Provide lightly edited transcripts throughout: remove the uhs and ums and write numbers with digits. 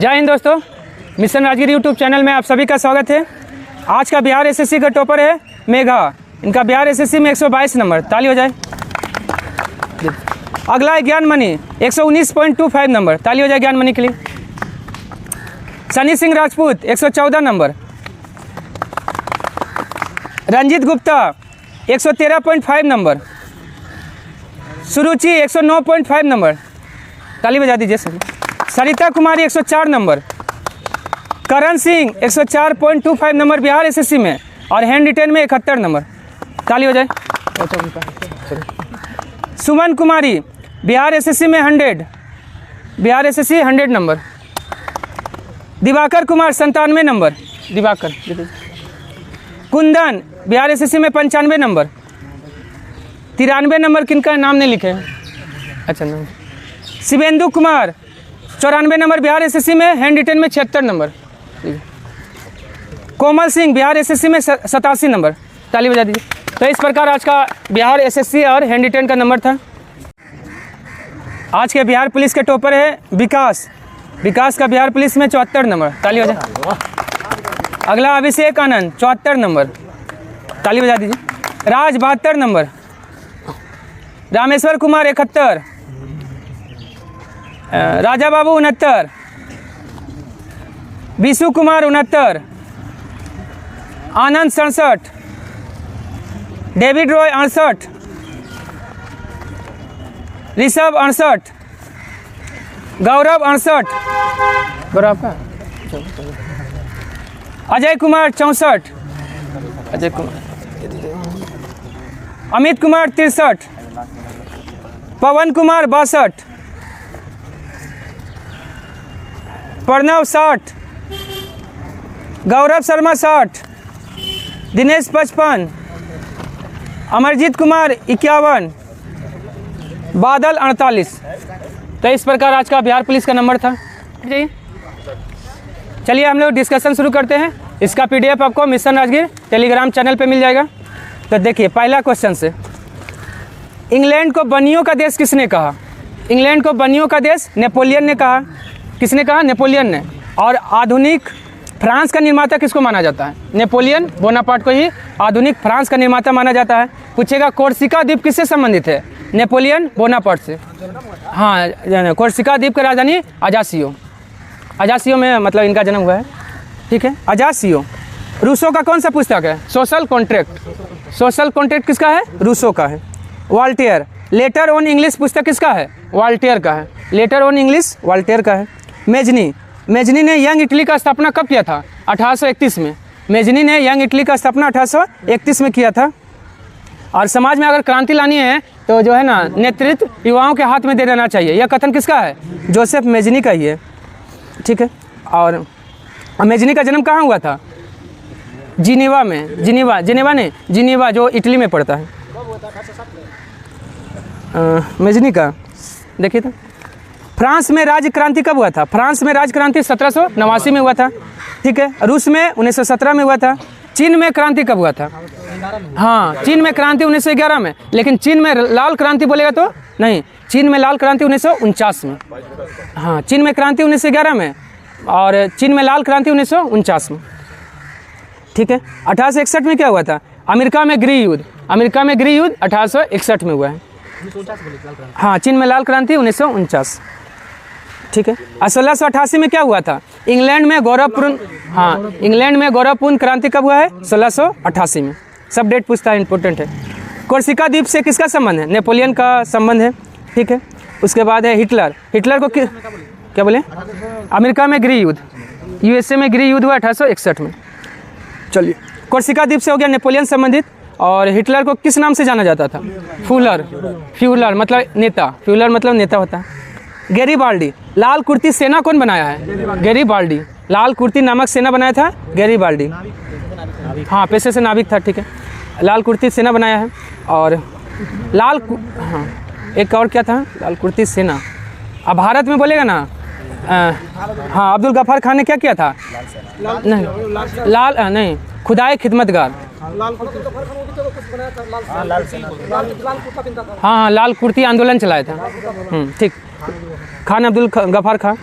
जय हिंद दोस्तों, mission Rajgir YouTube channel में आप सभी का स्वागत है। आज का बिहार एसएससी का टॉपर है मेघा। इनका बिहार एसएससी में 122 नंबर, ताली हो जाए। अगला है ज्ञान मणि 119.25 नंबर, ताली हो जाए ज्ञान मणि के लिए। सनी सिंह राजपूत 114 नंबर। रंजीत गुप्ता 113.5 नंबर। सुरुचि 109.5 नंबर, ताली बजा दीजिए सभी। Sarita Kumari 104 number. Karan Singh 104.25 number Bihar SSC में और हैंड रिटेन में 71 नंबर, ताली हो जाए। सुमन कुमारी बिहार एसएससी में 100, Bihar SSC 100 number. Diwakar Kumar 97 number, Diwakar. Kundan Bihar SSC में 95 नंबर। 93 नंबर किनका नाम नहीं लिखे, अच्छा नाम। शिवेंदु कुमार 94 नंबर बिहार एसएससी में, हैंड रिटेन में 76 नंबर। कोमल सिंह बिहार एसएससी में 87 नंबर, ताली बजा दीजिए। तो इस प्रकार आज का बिहार एसएससी और हैंड रिटेन का नंबर था। आज के बिहार पुलिस के टॉपर है विकास। विकास का बिहार पुलिस में 74 नंबर, ताली बजा। अगला अभिषेक आनंद 74 नंबर, ताली बजा दीजिए। राज 72 नंबर। रामेश्वर कुमार 71। राजा बाबू 69। विशु कुमार 69। आनंद 67। डेविड रॉय 68। ऋषभ 68। गौरव 68। गौरव का अजय कुमार 64। अजय कुमार। अमित कुमार 63। पवन कुमार 62। प्रणव 60। गौरव शर्मा 60। दिनेश 55। अमरजीत कुमार 51। बादल 48। तो इस प्रकार आज का बिहार पुलिस का नंबर था। चलिए हम लोग डिस्कशन शुरू करते हैं। इसका पीडीएफ आपको मिशन राजगिर टेलीग्राम चैनल पे मिल जाएगा। तो देखिए पहला क्वेश्चन से, इंग्लैंड को बनियों का देश किसने कहा? इंग्लैंड को बनियों का देश नेपोलियन ने कहा। किसने कहा? नेपोलियन ने। और आधुनिक फ्रांस का निर्माता किसको माना जाता है? नेपोलियन बोनापार्ट को ही आधुनिक फ्रांस का निर्माता माना जाता है। पूछेगा कोर्सिका द्वीप किससे संबंधित है? नेपोलियन बोनापार्ट से। हाँ, कोर्सिका द्वीप की राजधानी अजासियो। अजासियो में मतलब इनका जन्म हुआ है, ठीक है। अजासियो। रूसो का कौन सा पुस्तक है? Social contract. सोशल कॉन्ट्रैक्ट किसका है? रूसो का है। वॉल्टेयर। लेटर ऑन इंग्लिश पुस्तक किसका है? वॉल्टेयर का है। लेटर ऑन इंग्लिश वॉल्टेयर का है। मेजनी। मेजनी ने यंग इटली का स्थापना कब किया था? 1831 में। मेजनी ने यंग इटली का स्थापना 1831 में किया था। और समाज में अगर क्रांति लानी है तो जो है ना, नेतृत्व युवाओं के हाथ में दे देना चाहिए। यह कथन किसका है? जोसेफ मेजनी का ही है, ठीक है। और मेजनी का जन्म कहाँ हुआ था? जिनेवा में। जिनेवा जो इटली में पड़ता है। मेजनी का देखिए तो फ्रांस में राज्य क्रांति कब हुआ था? फ्रांस में राज्य क्रांति 1789 में हुआ था, ठीक है। रूस में 1917 में हुआ था। चीन में क्रांति कब हुआ था? हाँ, चीन में क्रांति 1911 में। लेकिन चीन में लाल क्रांति बोलेगा तो नहीं, चीन में लाल क्रांति 1949 में। हाँ, चीन में क्रांति 1911 में और चीन में लाल क्रांति 1949 में, ठीक है। 1861 में क्या हुआ था? अमेरिका में गृह युद्ध। अमेरिका में गृह युद्ध 1861 में हुआ है। हाँ, चीन में लाल क्रांति 1949, ठीक है। 1688 में क्या हुआ था? इंग्लैंड में गौरवपूर्ण, हाँ, इंग्लैंड में गौरवपूर्ण क्रांति कब हुआ है? 1688 में। सब डेट पूछता है, इंपॉर्टेंट है। कोर्सिका द्वीप से किसका संबंध है? नेपोलियन का संबंध है, ठीक है। उसके बाद है हिटलर। हिटलर को क्या बोले? अमेरिका में गृह युद्ध, यूएसए में गृह युद्ध हुआ 1861 में। चलिए, कोर्सिका द्वीप से हो गया नेपोलियन संबंधित। और हिटलर को किस नाम से जाना जाता था? फ्यूलर। फ्यूलर मतलब नेता। फ्यूलर मतलब नेता होता है। गैरीबाल्डी। लाल कुर्ती सेना कौन बनाया है? गैरीबाल्डी। लाल कुर्ती नामक सेना बनाया था गैरीबाल्डी। हाँ, पेशे से नाविक था, ठीक है। लाल कुर्ती सेना बनाया है। और हाँ, एक और क्या था? लाल कुर्ती सेना। अब भारत में बोलेगा ना, हाँ, अब्दुल गफ्फार खान ने क्या किया था? नहीं, खुदाए खिदमतगार। हाँ, लाल कुर्ती आंदोलन चलाया था, ठीक। खान अब्दुल गफ्फार खान।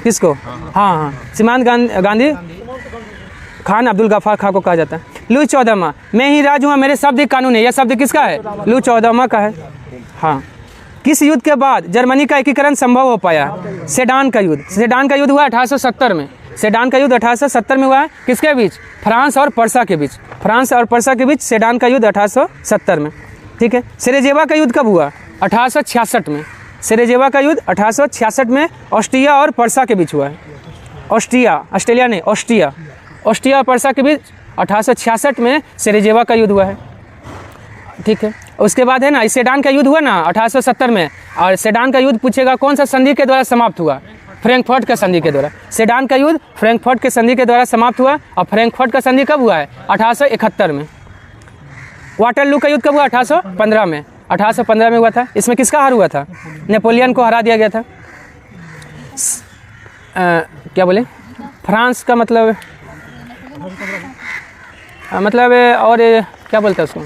किसको? हाँ, सीमांत गांधी खान अब्दुल गफ्फार खां को कहा जाता है। लुई 14वां, मैं ही राज हुआ मेरे शब्द ही कानून है, यह शब्द किसका है? लुई 14वां का है। हाँ, किस युद्ध के बाद जर्मनी का एकीकरण संभव हो पाया? सेडान का युद्ध। सेडान का युद्ध हुआ 1870 में। सेडान का युद्ध 1870 में हुआ है। किसके बीच? फ्रांस और पर्सा के बीच। फ्रांस और पर्सा के बीच सेडान का युद्ध 1870 में। ठीक है। सेरेजेवा का युद्ध कब हुआ? 1866 में। सेरेजेवा का युद्ध 1866 में ऑस्ट्रिया और पर्सा के बीच हुआ है। ऑस्ट्रेलिया नहीं, ऑस्ट्रिया और पर्सा के बीच 1866 में सेरेजेवा का युद्ध हुआ है। ठीक है। उसके बाद है ना, सेडान का युद्ध हुआ ना 1870 में, और सेडान का युद्ध पूछेगा कौन सा संधि के द्वारा समाप्त हुआ? फ्रैंकफर्ट का संधि के द्वारा। सेडान का युद्ध फ्रैंकफर्ट के संधि के द्वारा समाप्त हुआ, और फ्रैंकफर्ट का संधि कब हुआ है? 1871 में। वाटरलू का युद्ध कब हुआ? 1815 में। 1815 में हुआ था। इसमें किसका हार हुआ था? नेपोलियन को हरा दिया गया था। क्या बोले? फ्रांस का मतलब और क्या बोलते हैं उसको?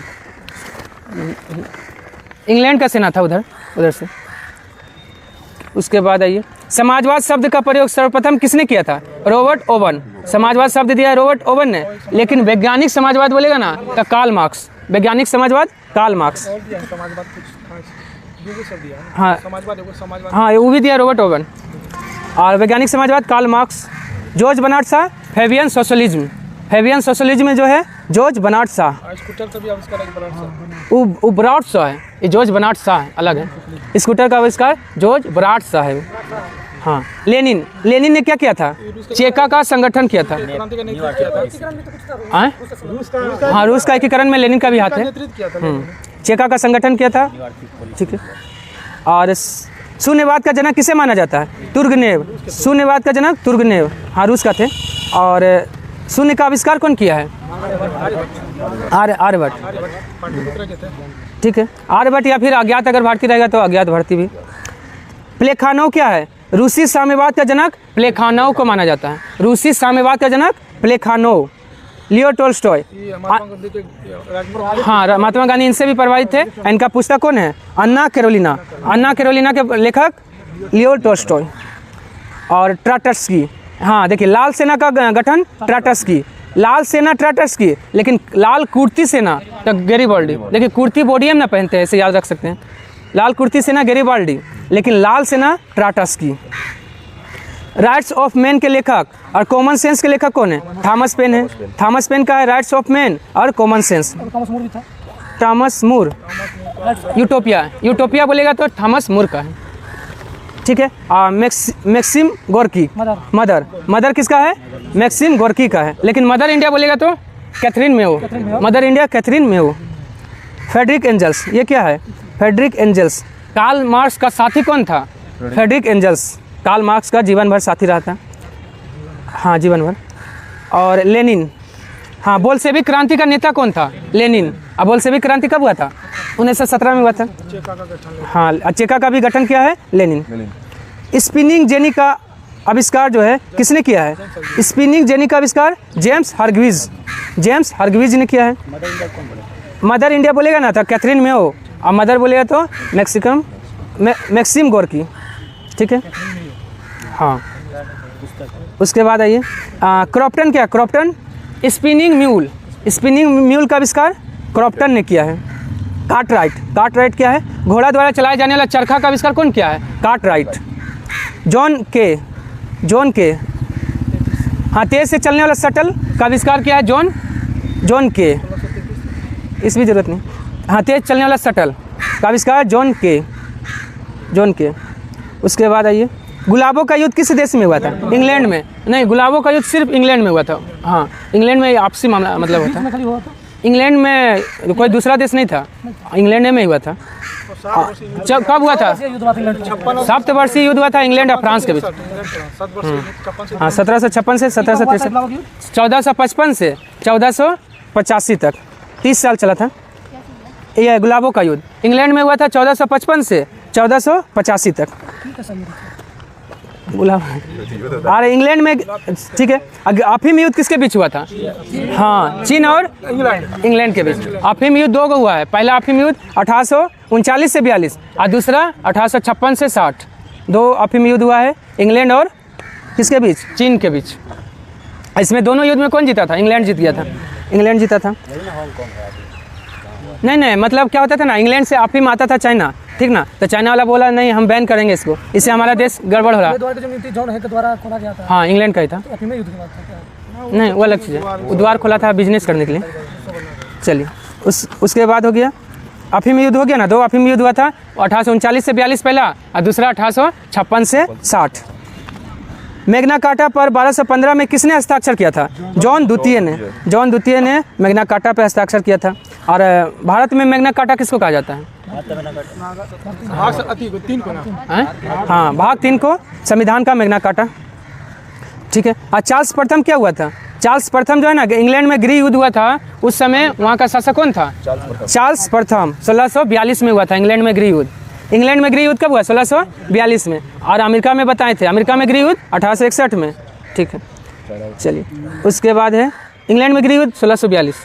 इंग्लैंड का सेना था उधर से। उसके बाद आइए, समाजवाद शब्द का प्रयोग सर्वप्रथम किसने किया था? Robert oven. समाजवाद शब्द दिया है रॉबर्ट ओवन ने, लेकिन वैज्ञानिक समाजवाद बोलेगा ना तो कार्ल मार्क्स। वैज्ञानिक समाजवाद कार्ल मार्क्स। हाँ, वो भी दिया रॉबर्ट ओवन। और वैज्ञानिक समाजवाद Karl Marx. George Bernard Shaw, Fabian socialism. Fabian socialism में जो है जॉर्ज बर्नार्ड शॉ। वो बर्नार्ड शॉ है, ये जॉर्ज बर्नार्ड शॉ है, अलग है। स्कूटर का आविष्कार जॉर्ज बर्नार्ड शॉ है। हाँ, लेनिन ने क्या किया था? चेका का संगठन किया था। हाँ, रूस का एकीकरण में लेनिन का भी हाथ है। चेका का संगठन किया था। ठीक है। और शून्यवाद का जनक किसे माना जाता है? तुर्गनेव। शून्यवाद का जनक तुर्गनेव, हाँ, रूस का थे। और शून्य का आविष्कार कौन किया है? आर्यभट्ट। ठीक है। आर्यभट्ट, या फिर अज्ञात अगर भारती रहेगा तो अज्ञात भारती भी। प्लेखानोव क्या है? रूसी साम्यवाद का जनक प्लेखानोव को माना जाता है। रूसी साम्यवाद का जनक प्लेखानोव। लियो टोल्स्टॉय। हाँ, महात्मा गांधी इनसे भी प्रभावित थे। इनका पुस्तक कौन है? अन्ना कैरोलिना। अन्ना कैरोलिना के लेखक लियो टोल्स्टॉय। और ट्राटस्की। हाँ, देखिए, लाल सेना का गठन ट्राटस्की। लाल सेना ट्राटस्की, लेकिन लाल कुर्ती सेना तो गैरिबाल्डी। देखिए, कुर्ती बोडियम ना पहनते हैं, ऐसे याद रख सकते हैं। लाल कुर्ती सेना गैरिबाल्डी, लेकिन लाल सेना ट्राटस्की। राइट्स ऑफ मैन के लेखक और कॉमन सेंस के लेखक कौन है? थॉमस पेन है। थॉमस पेन का है राइट्स ऑफ मैन और कॉमन सेंस। थॉमस मूर। यूटोपिया बोलेगा तो थॉमस मूर का है। ठीक है। Maxim Gorky. मदर किसका है? मैक्सिम गोर्की का है। लेकिन मदर इंडिया बोलेगा तो Katherine Mayo. Mother India Katherine Mayo. Friedrich Engels, ये क्या है? फ्रेडरिक एंजल्स कार्ल मार्क्स का साथी कौन था? फ्रेडरिक एंजल्स कार्ल मार्क्स का जीवन भर साथी रहा था। हाँ, जीवन भर। और लेनिन, हाँ, बोल्शेविक क्रांति का नेता कौन था? लेनिन। अब बोल्शेविक क्रांति कब हुआ था? 1917 में हुआ था। हाँ, चेका का भी गठन किया है लेनिन। स्पिनिंग जेनी का आविष्कार जो है किसने किया है? स्पिनिंग जेनी का आविष्कार जेम्स हरग्विज ने किया है। मदर इंडिया बोलेगा ना तो कैथरीन मेओ, और मदर बोलेगा तो मैक्सिम गोर्की। ठीक है। हाँ, उसके बाद आइए, क्रॉप्टन क्या? क्रॉप्टन स्पिनिंग म्यूल का आविष्कार क्रॉप्टन ने किया है। कार्टराइट क्या है? घोड़ा द्वारा चलाए जाने वाला चरखा का आविष्कार कौन किया है? कार्टराइट। जॉन के, हाँ, तेज से चलने वाला शटल का आविष्कार किया है जॉन के। इस भी जरूरत नहीं। हाँ, तेज चलने वाला शटल का आविष्कार जॉन के। उसके बाद आइए, गुलाबों का युद्ध किस देश में हुआ था? इंग्लैंड में। नहीं, गुलाबों का युद्ध सिर्फ इंग्लैंड में हुआ था। हाँ, इंग्लैंड में आपसी मामला मतलब होता है। इंग्लैंड में कोई दूसरा देश नहीं था, इंग्लैंड में ही हुआ था। कब हुआ था? 7 वर्षीय युद्ध हुआ था इंग्लैंड और फ्रांस के बीच। हाँ, 1756 से 1763। 1455 से 1485 तक 30 साल चला था। यह गुलाबों का युद्ध इंग्लैंड में हुआ था 1455 से 1485 तक। अरे इंग्लैंड में, ठीक है। अफीम युद्ध किसके बीच हुआ था? हाँ, चीन और इंग्लैंड के बीच। अफीम युद्ध 2 हुआ है। पहला अफीम युद्ध 1839 से 42 और दूसरा 1856 से 60। 2 अफीम युद्ध हुआ है इंग्लैंड और किसके बीच? चीन के बीच। इसमें दोनों युद्ध में कौन जीता था? इंग्लैंड जीत गया था, इंग्लैंड जीता था। नहीं, मतलब क्या होता था ना, इंग्लैंड से अफीम आता था चाइना, ठीक ना, तो चाइना वाला बोला नहीं हम बैन करेंगे इसको, इससे हमारा देश गड़बड़ हो रहा। हाँ, इंग्लैंड का ही था। नहीं, वो अलग चीज़ है, वो द्वार खोला था बिजनेस करने के लिए। चलिए, उसके बाद हो गया अफीम युद्ध हो गया ना, 2 अफीम युद्ध हुआ था, 1839 से 42 पहला और दूसरा 1856 से 60। मैग्ना कार्टा पर 1215 में किसने हस्ताक्षर किया था? जॉन द्वितीय ने मैग्ना कार्टा पर हस्ताक्षर किया था। और भारत में मैग्ना कार्टा किसको कहा जाता है? हाँ, भाग 3 को संविधान का मैग्ना कार्टा, ठीक है। और चार्ल्स प्रथम क्या हुआ था? चार्ल्स प्रथम जो है ना, इंग्लैंड में गृह युद्ध हुआ था, उस समय वहाँ का शासक कौन था? चार्ल्स प्रथम 1642 में हुआ था इंग्लैंड में गृह युद्ध। इंग्लैंड में गृह युद्ध कब हुआ? 1642 में। और अमेरिका में बताए थे, अमेरिका में गृह युद्ध 1861 में, ठीक है। चलिए, उसके बाद है इंग्लैंड में गृह युद्ध 1642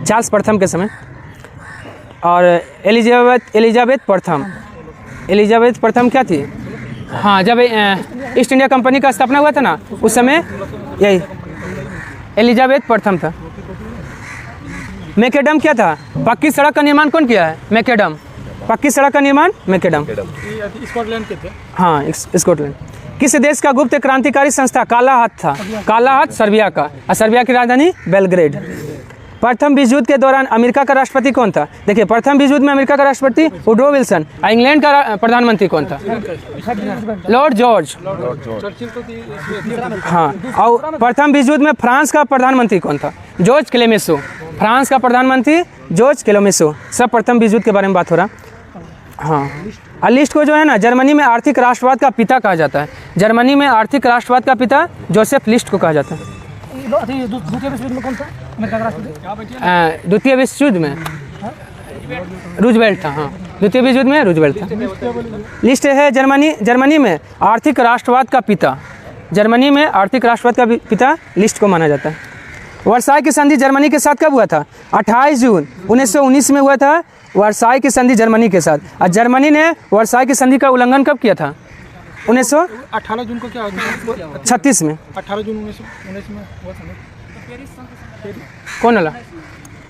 चार्ल्स प्रथम के समय। और एलिजाबेथ प्रथम क्या थी? हाँ, जब ईस्ट इंडिया कंपनी का स्थापना हुआ था ना, उस समय यही एलिजाबेथ प्रथम था। मैकेडम क्या था? पक्की सड़क का निर्माण कौन किया है? मैकेडम, पक्की सड़क का निर्माण मैकेडम। स्कॉटलैंड के थे। हाँ, स्कॉटलैंड। किस देश का गुप्त क्रांतिकारी संस्था काला हाथ था? काला हाथ सर्बिया का, और सर्बिया की राजधानी बेलग्रेड। प्रथम विश्व युद्ध के दौरान अमेरिका का राष्ट्रपति कौन था? देखिए, प्रथम विश्व युद्ध में अमेरिका का राष्ट्रपति वुडरो विल्सन। इंग्लैंड का प्रधानमंत्री कौन था? Lord George. हाँ, और प्रथम विश्व युद्ध में फ्रांस का प्रधानमंत्री कौन था? जॉर्ज क्लेमेंसो। फ्रांस का प्रधानमंत्री जॉर्ज क्लेमेंसो। सब प्रथम विश्व युद्ध के बारे में बात हो रहा। हाँ, लिस्ट को जो है ना, जर्मनी में आर्थिक राष्ट्रवाद का पिता कहा जाता है। जर्मनी में आर्थिक राष्ट्रवाद का पिता जोसेफ लिस्ट को कहा जाता है। द्वितीय विश्व युद्ध में कौन था अमेरिका का राष्ट्रपति? द्वितीय विश्व युद्ध में रूजवेल्ट था। हाँ, द्वितीय विश्व युद्ध में रूजवेल्ट था। लिस्ट है जर्मनी में आर्थिक राष्ट्रवाद का पिता। जर्मनी में आर्थिक राष्ट्रवाद का पिता लिस्ट को माना जाता है। वर्साई की संधि जर्मनी के साथ कब हुआ था? 28 जून 1919 में हुआ था वर्साई की संधि जर्मनी के साथ। और जर्मनी ने वर्साई की संधि का उल्लंघन कब किया था? 18 जून को क्या 36 में। 18 जून 1919 में हुआ था। कौन वाला?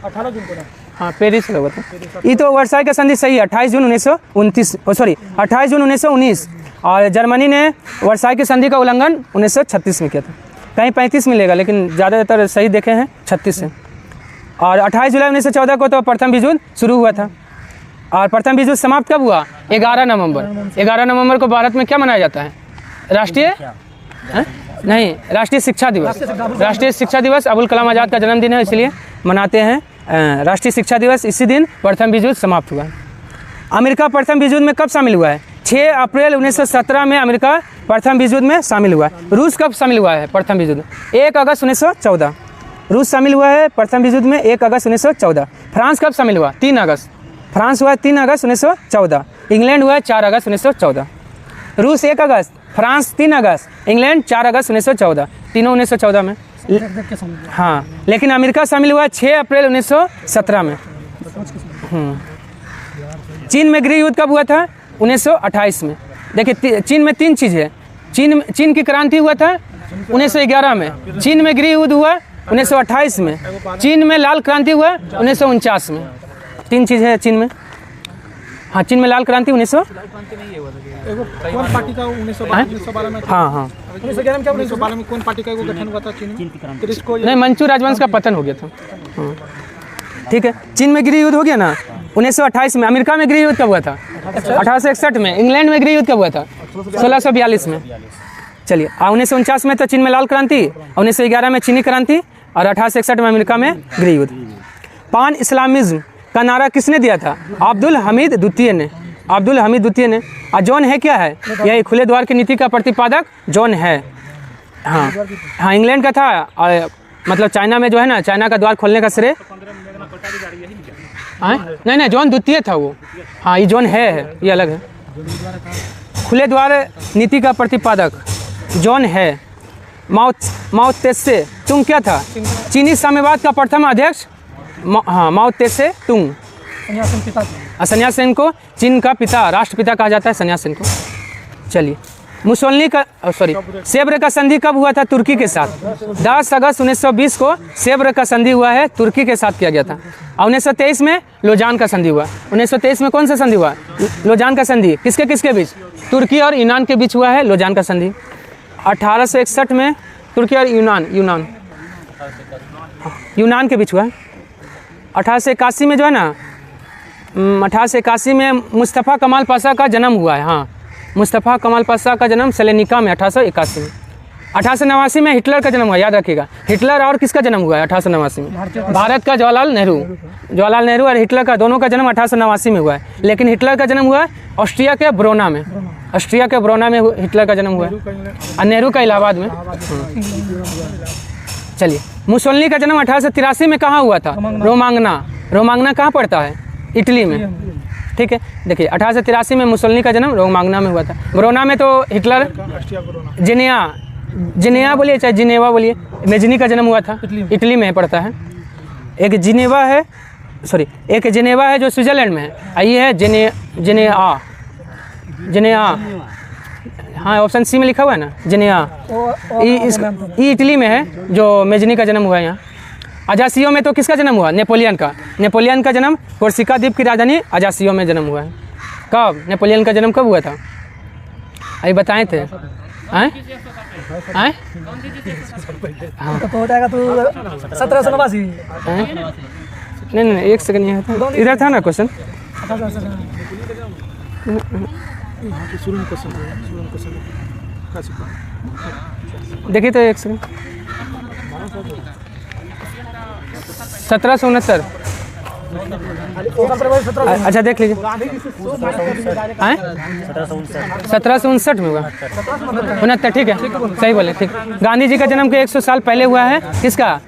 18 जून को। हाँ, पेरिस हुआ था। ये तो वर्साई का संधि सही है, 28 जून 1919। और जर्मनी ने वर्साई की संधि का उल्लंघन 1936 में किया था। कहीं 35 मिलेगा, लेकिन ज़्यादातर सही देखे हैं 36 से। और 28 जुलाई 1914 को तो प्रथम विश्व युद्ध शुरू हुआ था। और प्रथम विश्व युद्ध समाप्त कब हुआ? 11 नवंबर। 11 नवंबर को भारत में क्या मनाया जाता है? राष्ट्रीय शिक्षा दिवस। राष्ट्रीय शिक्षा दिवस अबुल कलाम आज़ाद का जन्मदिन है, इसलिए मनाते हैं राष्ट्रीय शिक्षा दिवस। इसी दिन प्रथम विश्व युद्ध समाप्त हुआ। अमेरिका प्रथम विश्व युद्ध में कब शामिल हुआ है? 6 अप्रैल 1917 में अमेरिका प्रथम विश्व युद्ध में शामिल हुआ। रूस कब शामिल हुआ है प्रथम विश्व युद्ध में? 1 अगस्त 1914। रूस शामिल हुआ है प्रथम विश्व युद्ध में 1 अगस्त 1914। फ्रांस कब शामिल हुआ? 3 अगस्त। फ्रांस हुआ है 3 अगस्त 1914। इंग्लैंड हुआ है 4 अगस्त 1914। रूस 1 अगस्त, फ्रांस 3 अगस्त, इंग्लैंड 4 अगस्त 1914। तीनों 1914 में। हाँ, लेकिन अमेरिका शामिल हुआ है 6 अप्रैल 1917 में। चीन में गृह युद्ध कब हुआ था? 1928 में। देखिए, चीन में 3 चीज़ है। चीन की क्रांति हुआ था 1911 में। चीन में गृह युद्ध हुआ 1928 में। चीन में लाल क्रांति हुआ 1949 में। 3 चीज़ है चीन में। हाँ, चीन में लाल क्रांति 1900 कौन पार्टी का 1912 में? हाँ, 1911 में क्या 1912 में कौन पार्टी का गठन हुआ था चीन में? नहीं, मंचू राजवंश का पतन हो गया था। ठीक है, चीन में गृह युद्ध हो गया ना 1928 में। अमेरिका में गृह युद्ध कब हुआ था? 1861 में। इंग्लैंड में गृह युद्ध कब हुआ था? 1642 में। चलिए, 1949 में तो चीन में लाल क्रांति, 1911 में चीनी क्रांति, और 1861 में अमेरिका में गृह युद्ध। पान इस्लामिज्म का नारा किसने दिया था? अब्दुल हमीद द्वितीय ने। अब्दुल हमीद द्वितीय ने। और जॉन है क्या है? यही खुले द्वार की नीति का प्रतिपादक जॉन है। हाँ, इंग्लैंड का था। और मतलब चाइना में जो है ना, चाइना का द्वार खोलने का श्रेय नहीं, जॉन द्वितीय था वो। हाँ, ये जॉन है, ये अलग है। खुले द्वार नीति का प्रतिपादक जॉन है। माओ त्से तुंग क्या था? चीनी साम्यवाद का प्रथम अध्यक्ष। हाँ, माओ त्से तुंग। संन्यास सेन को चीन का पिता, राष्ट्रपिता कहा जाता है संन्यास सेन को। चलिए, मुसोलिनी का सेब्र का संधि कब हुआ था? तुर्की के साथ 10 अगस्त 1920 को सेब्र का संधि हुआ है, तुर्की के साथ किया गया था। और 1923 में लोजान का संधि हुआ। 1923 में कौन सा संधि हुआ? लोजान का संधि। किसके किसके बीच? तुर्की और यूनान के बीच हुआ है लोजान का संधि। 1861 में तुर्की और यूनान के बीच हुआ है। 1881 में जो है ना, 1881 में मुस्तफ़ा कमाल पाशा का जन्म हुआ है। हाँ, मुस्तफ़ा कमाल पाशा का जन्म सलेनिका में 1881 में। 1889 में हिटलर का जन्म हुआ, याद रखिएगा। हिटलर और किसका जन्म हुआ है 1889 में? भारत का जवाहरलाल नेहरू और हिटलर का दोनों का जन्म 1889 में हुआ है। लेकिन हिटलर का जन्म हुआ है ऑस्ट्रिया के ब्रोना में। हिटलर का जन्म हुआ है और नेहरू का इलाहाबाद में। चलिए, मुसोलिनी का जन्म 1883 में कहाँ हुआ था? रोमांगना कहाँ पड़ता है? इटली में। ठीक है, देखिए 1883 में मुसोलिनी का जन्म रोमांगना में हुआ था। ब्रोना में तो हिटलर, जिनेवा बोलिए चाहे जिनेवा बोलिए, मेजनी का जन्म हुआ था, इटली में पड़ता है। एक जिनेवा है जो स्विट्जरलैंड में है, और ये है जिनेआ। हाँ, ऑप्शन सी में लिखा हुआ है ना, जिनेआ। ये इटली में है जो मेजनी का जन्म हुआ है यहाँ। अजासियो में तो किसका जन्म हुआ? नेपोलियन का जन्म कोर्सिका द्वीप की राजधानी अजासियो में जन्म हुआ है। कब? नेपोलियन का जन्म कब हुआ था? अभी बताए थे। हाँ, 1789। नहीं, एक सेकंड, ये था, इधर था ना क्वेश्चन। देखिए तो एक सेकंड, 1769। अच्छा देख लीजिए, 1759 में हुआ, 69। ठीक है, सही बोले, ठीक। गांधी जी का जन्म के 100 साल पहले हुआ है। किसका?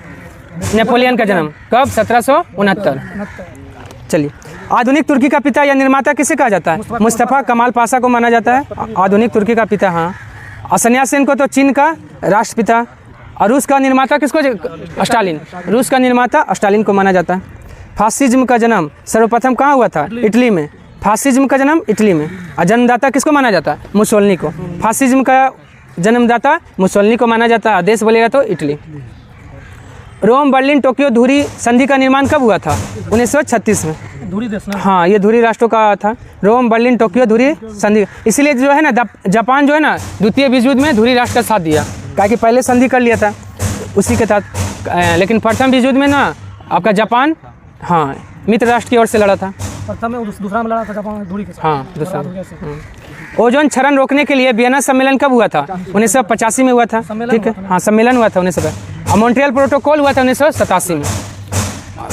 नेपोलियन का जन्म कब? 1769। चलिए, आधुनिक तुर्की का पिता या निर्माता किसे कहा जाता है? मुस्तफ़ा कमाल पाशा को माना जाता है आधुनिक तुर्की का पिता। हाँ, और सन्याल सेन को तो चीन का राष्ट्रपिता, और रूस का निर्माता किसको? स्टालिन। रूस का निर्माता स्टालिन को माना जाता है। फासिज्म का जन्म सर्वप्रथम कहाँ हुआ था? इटली में। फासिज्म का जन्म इटली में। और जन्मदाता किसको माना जाता है? मुसोलिनी को। फासिज्म का जन्मदाता मुसोलिनी को माना जाता है। देश बोलेगा तो इटली। रोम, बर्लिन, टोक्यो धुरी संधि का निर्माण कब हुआ था? 1936 में। धुरी देश ना? हाँ, ये धुरी राष्ट्रों का था। रोम, बर्लिन, टोक्यो धुरी संधि। इसीलिए जो है ना, जापान जो है ना, द्वितीय विश्व युद्ध में धुरी राष्ट्र का साथ दिया, कि पहले संधि कर लिया था उसी के साथ। लेकिन प्रथम विश्व युद्ध में ना आपका जापान, हाँ, मित्र राष्ट्र की ओर से लड़ा था। प्रथम में, दूसरा में लड़ा था जापान धुरी के साथ। हाँ, दूसरा। ओजोन क्षरण रोकने के लिए वियना सम्मेलन कब हुआ था? 1985 में हुआ था। ठीक है, हाँ, सम्मेलन हुआ था 1900। और मॉन्ट्रियल प्रोटोकॉल हुआ था 1987 में।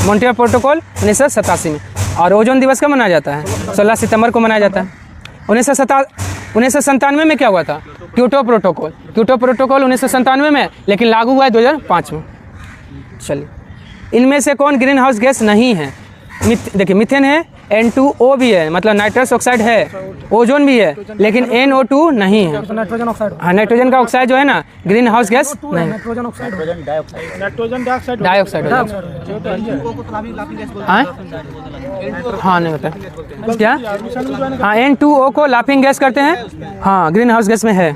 मॉन्ट्रियल प्रोटोकॉल 1987 में। और ओजोन दिवस कब मनाया जाता है? 16 सितंबर को मनाया जाता है। 1997 में क्या हुआ था? क्योटो प्रोटोकॉल 1997 में, लेकिन लागू हुआ है 2005 में। चलिए, इनमें से कौन ग्रीन हाउस गैस नहीं है? देखिए, मीथेन है, N2O भी है, मतलब नाइट्रस ऑक्साइड है, ओजोन भी है, लेकिन NO2 नहीं है। Nitrogen oxide. हाँ, नाइट्रोजन का ऑक्साइड जो है ना, ग्रीन हाउस गैस नहीं। Nitrogen oxide, dioxide. हाँ, नहीं होता क्या? हाँ, N2O को लाफिंग गैस करते हैं। हाँ, ग्रीन हाउस गैस में है।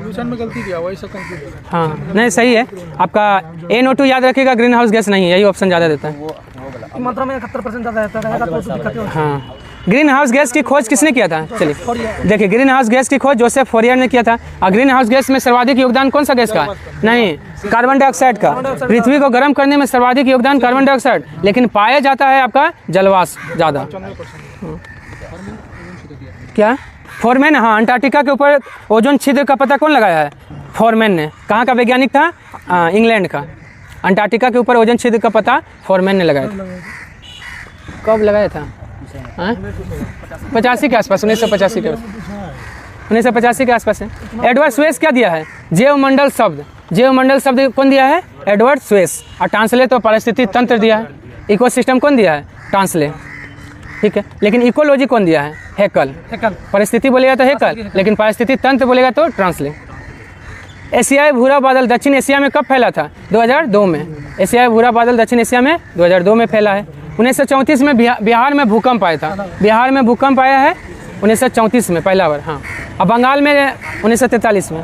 हाँ, नहीं, सही है आपका। NO2 याद रखिएगा, ग्रीन हाउस गैस नहीं है, यही ऑप्शन ज़्यादा देता है। मात्रा में 71% ज़्यादा रहता रहेगा तो दिक्कत है। हाँ, ग्रीन हाउस गैस की खोज किसने किया था? चलिए देखिए, ग्रीन हाउस गैस की खोज जोसेफ फोरियर ने किया था। और ग्रीन हाउस गैस में सर्वाधिक योगदान कौन सा गैस का? नहीं, कार्बन डाइऑक्साइड का। पृथ्वी को गर्म करने में सर्वाधिक योगदान कार्बन डाइऑक्साइड, लेकिन पाया जाता है आपका जलवाष्प ज़्यादा। क्या? फोरमैन। हाँ, अंटार्कटिका के ऊपर ओजोन छिद्र का पता कौन लगाया है? फोरमैन ने। कहाँ का वैज्ञानिक था? इंग्लैंड का। अंटार्कटिका के ऊपर ओजोन छिद्र का पता फोरमैन ने लगाया था। कब लगाया था? 85 के आसपास, 1985 के आसपास, 1985 के आसपास है। एडवर्ड स्वेस क्या दिया है? जैवमंडल शब्द कौन दिया है? Edward Suez. और ट्रांसले तो पारिस्थितिक तंत्र दिया है। इकोसिस्टम कौन दिया है? ट्रांसले। ठीक है, लेकिन इकोलॉजी कौन दिया है? हेकल। परिस्थिति बोलेगा तो हेकल, लेकिन पारिस्थितिक तंत्र बोलेगा तो ट्रांसले। एशियाई भूरा बादल दक्षिण एशिया में कब फैला था? 2002 में। एशियाई भूरा बादल दक्षिण एशिया में 2002 में फैला है। 1934 में बिहार में भूकंप आया था। बिहार में भूकंप आया है 1934 में पहला बार, हाँ। और बंगाल में 1943 में।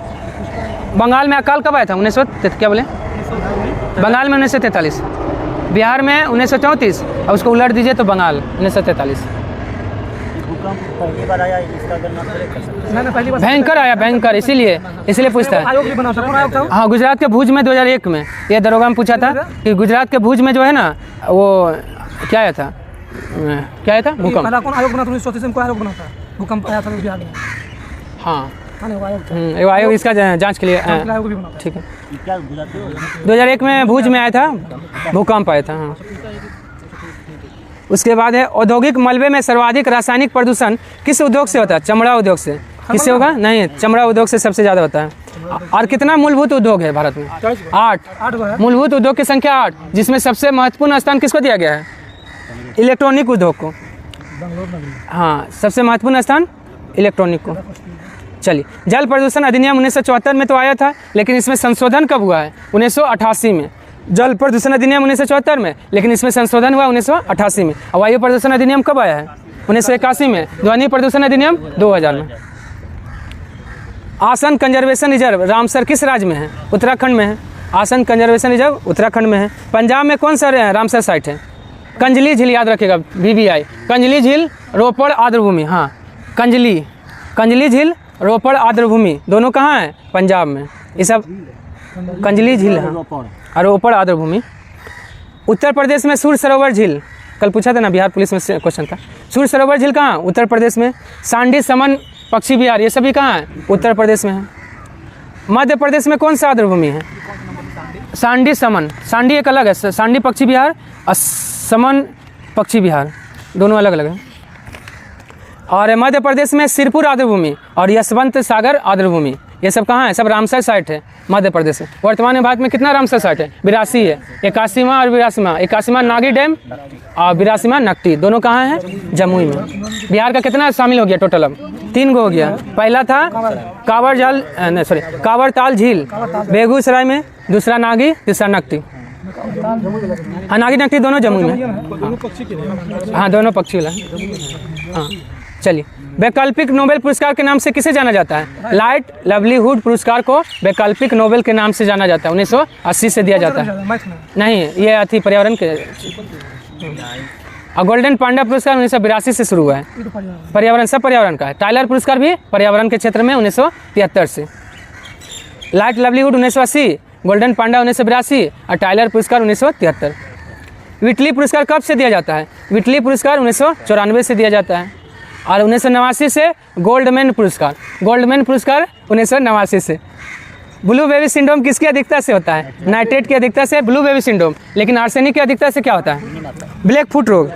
बंगाल में अकाल कब आया था? 1900 क्या बोले? बंगाल में 1943, बिहार में 1934, और उसको उलट दीजिए तो बंगाल 1943। पहली बार आया, इसका गणना थोड़े कर सकते मैंने पहली बार भयंकर आया, भयंकर, इसीलिए पूछता है। आयोग भी बना था, कौन आयोग था वो? हाँ, गुजरात के भुज में 2001 में ये दरोगा में पूछा था कि गुजरात के भुज में जो है ना वो क्या आया था, भूकंप। पहला कौन आयोग बना था? 1934 में कोई आयोग बना था, भूकंप आया था बिहार में। हाँ, हाँ, वो आयोग था, एगो आयोग इसका जांच के लिए, पहला आयोग भी बना था। ठीक है। हैं। क्या गुजराती हो? 2001 में भुज में आया था, भूकंप आया था, हाँ। उसके बाद है औद्योगिक मलबे में सर्वाधिक रासायनिक प्रदूषण किस उद्योग से होता है? चमड़ा उद्योग से। किससे होगा? नहीं, चमड़ा उद्योग से सबसे ज़्यादा होता है। और कितना मूलभूत उद्योग है भारत में? 8 गो है। मूलभूत उद्योग की संख्या 8, जिसमें सबसे महत्वपूर्ण स्थान किसको दिया गया है? इलेक्ट्रॉनिक उद्योग को। हाँ, सबसे महत्वपूर्ण स्थान इलेक्ट्रॉनिक को। चलिए, जल प्रदूषण अधिनियम 1974 में तो आया था, लेकिन इसमें संशोधन कब हुआ है? 1988 में। जल प्रदूषण अधिनियम 1974 में, लेकिन इसमें संशोधन हुआ 1988 में। और वायु प्रदूषण अधिनियम कब आया है? 1981 में। ध्वनि प्रदूषण अधिनियम 2000 में। आसन कंजर्वेशन रिजर्व रामसर किस राज्य में है? उत्तराखंड में है। आसन कंजर्वेशन रिजर्व उत्तराखंड में है। पंजाब में कौन सा रामसर साइट है? कंजली झील, याद रखेगा, VVI। कंजली झील, रोपड़ आर्द्रभूमि, हाँ, कंजली झील, रोपड़ आर्द्रभूमि, दोनों कहाँ हैं? पंजाब में। ये सब कंजली झील, हाँ, और रोपड़ आर्द्रभूमि। उत्तर प्रदेश में सूर्य सरोवर झील, कल पूछा था ना, बिहार पुलिस में क्वेश्चन था। सूर्य सरोवर झील कहाँ? उत्तर प्रदेश में। सांडी, समन, पक्षी विहार, ये सभी कहाँ हैं? उत्तर प्रदेश में है। मध्य प्रदेश में कौन सा आर्द्रभूमि है? सांडी, समन। सांडी एक अलग है, सांडी पक्षी विहार, और समन पक्षी विहार, दोनों अलग अलग हैं। और मध्य प्रदेश में सिरपुर आर्द्रभूमि और यशवंत सागर आर्द्रभूमि, ये सब कहाँ है? सब रामसर साइट है मध्य प्रदेश में। वर्तमान में भारत में कितना रामसर साइट है? 82 है। 81वां और 82वां। 81वां नागी डैम और 82वां नकटी, दोनों कहाँ हैं? जमुई में। बिहार का कितना शामिल हो गया टोटल? अब 3 गो हो गया। पहला था कांवर ताल झील बेगूसराय में, दूसरा नागी, तीसरा नकटी। हाँ, नागी नकटी दोनों जमुई में। हाँ, दोनों पक्षी वाला। हाँ, चलिए, वैकल्पिक नोबेल पुरस्कार के नाम से किसे जाना जाता है? लाइट लाइवलीहुड पुरस्कार को वैकल्पिक नोबेल के नाम से जाना जाता है। 1980 से दिया जाता है। मैथ में नहीं, ये अति पर्यावरण के। और गोल्डन पांडा पुरस्कार 1982 से शुरू हुआ है। ये तो पर्यावरण। पर्यावरण, सब पर्यावरण का है। टाइलर पुरस्कार भी पर्यावरण के क्षेत्र में 1973 से। लाइट लाइवलीहुड 1980, गोल्डन पांडा 1982 और टाइलर पुरस्कार 1973। विटली पुरस्कार कब से दिया जाता है? विटली पुरस्कार 1994 से दिया जाता है। और 1989 से गोल्डमैन पुरस्कार 1989 से। ब्लू बेबी सिंड्रोम किसकी अधिकता से होता है? नाइट्रेट की अधिकता से ब्लू बेबी सिंड्रोम। लेकिन आर्सेनिक की अधिकता से क्या होता है? ब्लैक फुट रोग।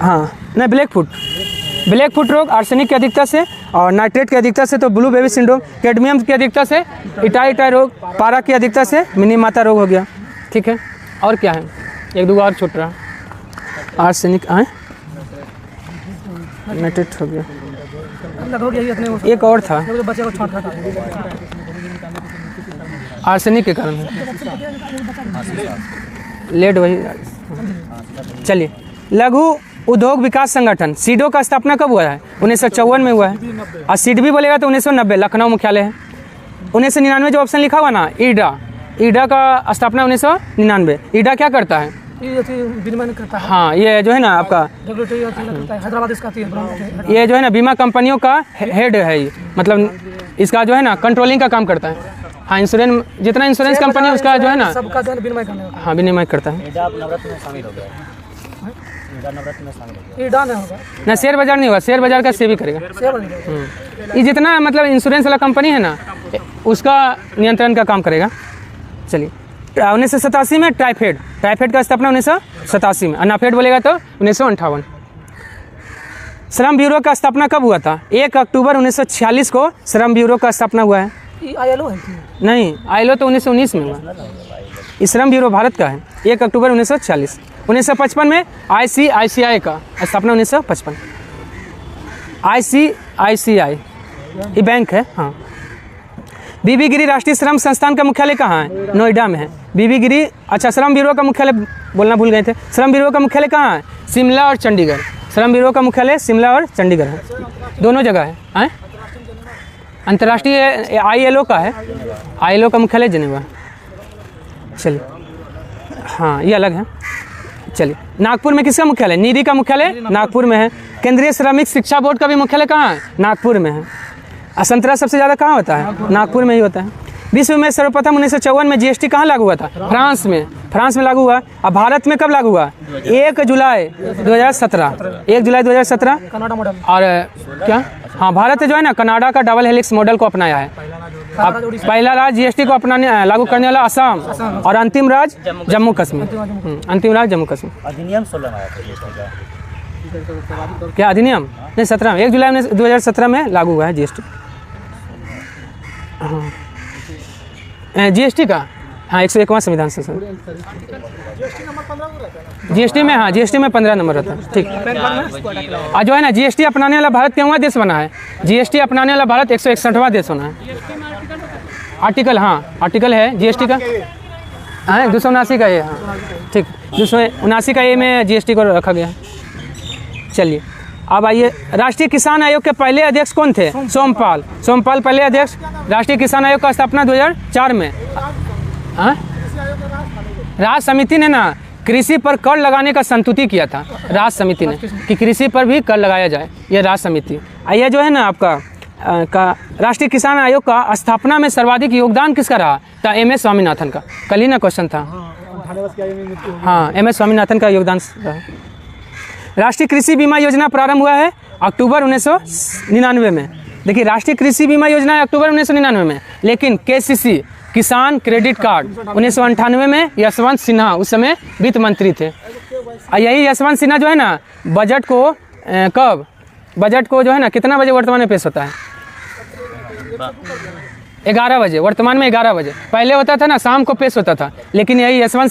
हाँ, नहीं, ब्लैक फुट रोग आर्सेनिक की अधिकता से, और नाइट्रेट की अधिकता से तो ब्लू बेबी सिंड्रोम। कैडमियम की अधिकता से इटाई रोग, पारा की अधिकता से मिनी माता रोग हो गया। ठीक है, और क्या है? एक दो और छूट रहा। आर्सेनिक नाइट्रेट हो गया, लग हो गया ये इतने वो एक और था, जो बच्चे को छांट खाता आर्सेनिक के कारण है। लेड वही। चलिए, लघु उद्योग विकास संगठन सीडो का स्थापना कब हुआ है? 1954 में हुआ है। और सीड भी बोलेगा तो 1990, लखनऊ मुख्यालय है। 1999 जो ऑप्शन लिखा हुआ ना, ईडा का स्थापना 1999। ईडा क्या करता है? ये विनिमय करता है। हाँ, ये जो है ना आपका, रेगुलेटरी करता है, हैदराबाद इसका आती है। ये जो है ना बीमा कंपनियों का हेड है ये, मतलब इसका जो है ना कंट्रोलिंग का काम करता है। हाँ, इंश्योरेंस, जितना इंश्योरेंस कंपनी उसका जो है ना, सबका जो है विनिमय करने का। हाँ, विनिमय करता है। ईडा नवरत्न में शामिल हो गया है। ईडा नवरत्न में शामिल हो गया। ईडा नहीं होगा, ना शेयर बाजार नहीं हुआ, शेयर बाजार का सेबी करेगा। शेयर बनेगा। ये जितना मतलब इंश्योरेंस वाला कंपनी है ना, उसका नियंत्रण का काम करेगा। चलिए, 1987 में टाइफेड का स्थापना 1987 में। अनाफेड बोलेगा तो 1958। श्रम ब्यूरो का स्थापना कब हुआ था? 1 अक्टूबर 1946 को श्रम ब्यूरो का स्थापना हुआ है। ये ILO है कि? नहीं, ILO तो 1919 में हुआ। ये श्रम ब्यूरो भारत का है। 1 अक्टूबर 1946। 1955 में ICICI का स्थापना 1955। ICICI ये बैंक है। हाँ, बीबी गिरी राष्ट्रीय श्रम संस्थान का मुख्यालय कहाँ है? नोएडा में है बीबी गिरी। अच्छा, श्रम ब्यूरो का मुख्यालय बोलना भूल गए थे। श्रम ब्यूरो का मुख्यालय कहाँ है? शिमला और चंडीगढ़। श्रम ब्यूरो का मुख्यालय शिमला और चंडीगढ़ है, दोनों जगह है। अंतर्राष्ट्रीय ILO का है, ILO का मुख्यालय जिनेवा। चलिए, हाँ ये अलग है। चलिए, नागपुर में किसका मुख्यालय? नीरी का मुख्यालय नागपुर में है। केंद्रीय श्रमिक शिक्षा बोर्ड का भी मुख्यालय कहाँ है? नागपुर में है। संतरा सबसे ज़्यादा कहाँ होता है? नागपुर में ही होता है। विश्व में सर्वप्रथम 1954 में GST कहाँ लागू हुआ था? फ्रांस में लागू हुआ। अब भारत में कब लागू हुआ? 1 जुलाई 2017, 1 जुलाई 2017। Canada model. और क्या, हाँ भारत जो है ना कनाडा का डबल हेलिक्स मॉडल को अपनाया है। अब पहला राज्य GST को अपनाने लागू करने वाला असम, और अंतिम राज्य जम्मू कश्मीर। अंतिम राज्य जम्मू कश्मीर। अधिनियम 16 में आया था GST का। क्या अधिनियम? नहीं 17 में, 1 जुलाई 2017 में लागू हुआ है GST। हाँ GST का, हाँ 101वां संविधान संशोधन। GST में, हाँ GST में 15 नंबर रहता है। ठीक। और जो है ना GST अपनाने वाला भारत कितवां देश बना है? GST अपनाने वाला भारत 161वां देश बना है। आर्टिकल, हाँ आर्टिकल है GST का, हाँ 279 का ये, हाँ ठीक 279 का ये में GST को रखा गया है। चलिए, अब आइए, राष्ट्रीय किसान आयोग के पहले अध्यक्ष कौन थे? सोमपाल पहले अध्यक्ष। राष्ट्रीय किसान आयोग का स्थापना 2004 में। राज्य समिति ने ना कृषि पर कर लगाने का संतुति किया था, राज्य समिति ने, कि कृषि पर भी कर लगाया जाए, यह राज्य समिति। यह जो है ना आपका राष्ट्रीय किसान आयोग का स्थापना में सर्वाधिक योगदान किसका रहा? था MS स्वामीनाथन का। कल ही ना क्वेश्चन था, हाँ MS स्वामीनाथन का योगदान रहा। राष्ट्रीय कृषि बीमा योजना प्रारंभ हुआ है अक्टूबर 1999 में। देखिए, राष्ट्रीय कृषि बीमा योजना है अक्टूबर 1999 में, लेकिन KCC किसान क्रेडिट कार्ड 1998 में यशवंत सिन्हा उस समय वित्त मंत्री थे। यही यशवंत सिन्हा जो है ना बजट को जो है ना कितना बजे वर्तमान में पेश होता है? 11 बजे, वर्तमान में 11 बजे। पहले होता था ना शाम को पेश होता था, लेकिन यही यशवंत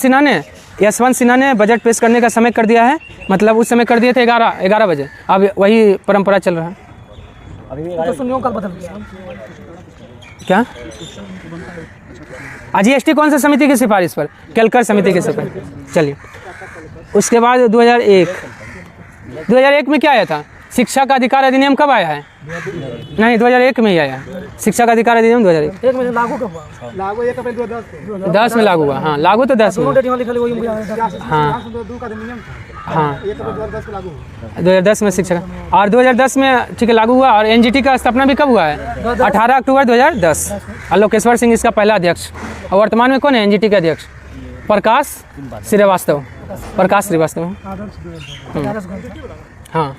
सिन्हा ने बजट पेश करने का समय कर दिया है, मतलब उस समय कर दिए थे 11 बजे। अब वही परंपरा चल रहा है। तो सुनियो कल बदल गया क्या? GST कौन सा समिति की सिफारिश पर? केलकर समिति की सिफारिश। चलिए, उसके बाद 2001 में क्या आया था? शिक्षा का अधिकार अधिनियम कब आया है? नहीं 2001 में ही आया। शिक्षा का अधिकार अधिनियम 2001। एक में लागू कब हुआ? लागू 1 अप्रैल 2010 में लागू हुआ। हाँ लागू तो 10 में। हाँ हाँ 2010 में शिक्षा का, और 2010 में ठीक है लागू हुआ। और NGT का स्थापना भी कब हुआ है? 18 अक्टूबर 2010। लोकेश्वर सिंह इसका पहला अध्यक्ष। और वर्तमान में कौन है NGT के अध्यक्ष? प्रकाश श्रीवास्तव। हाँ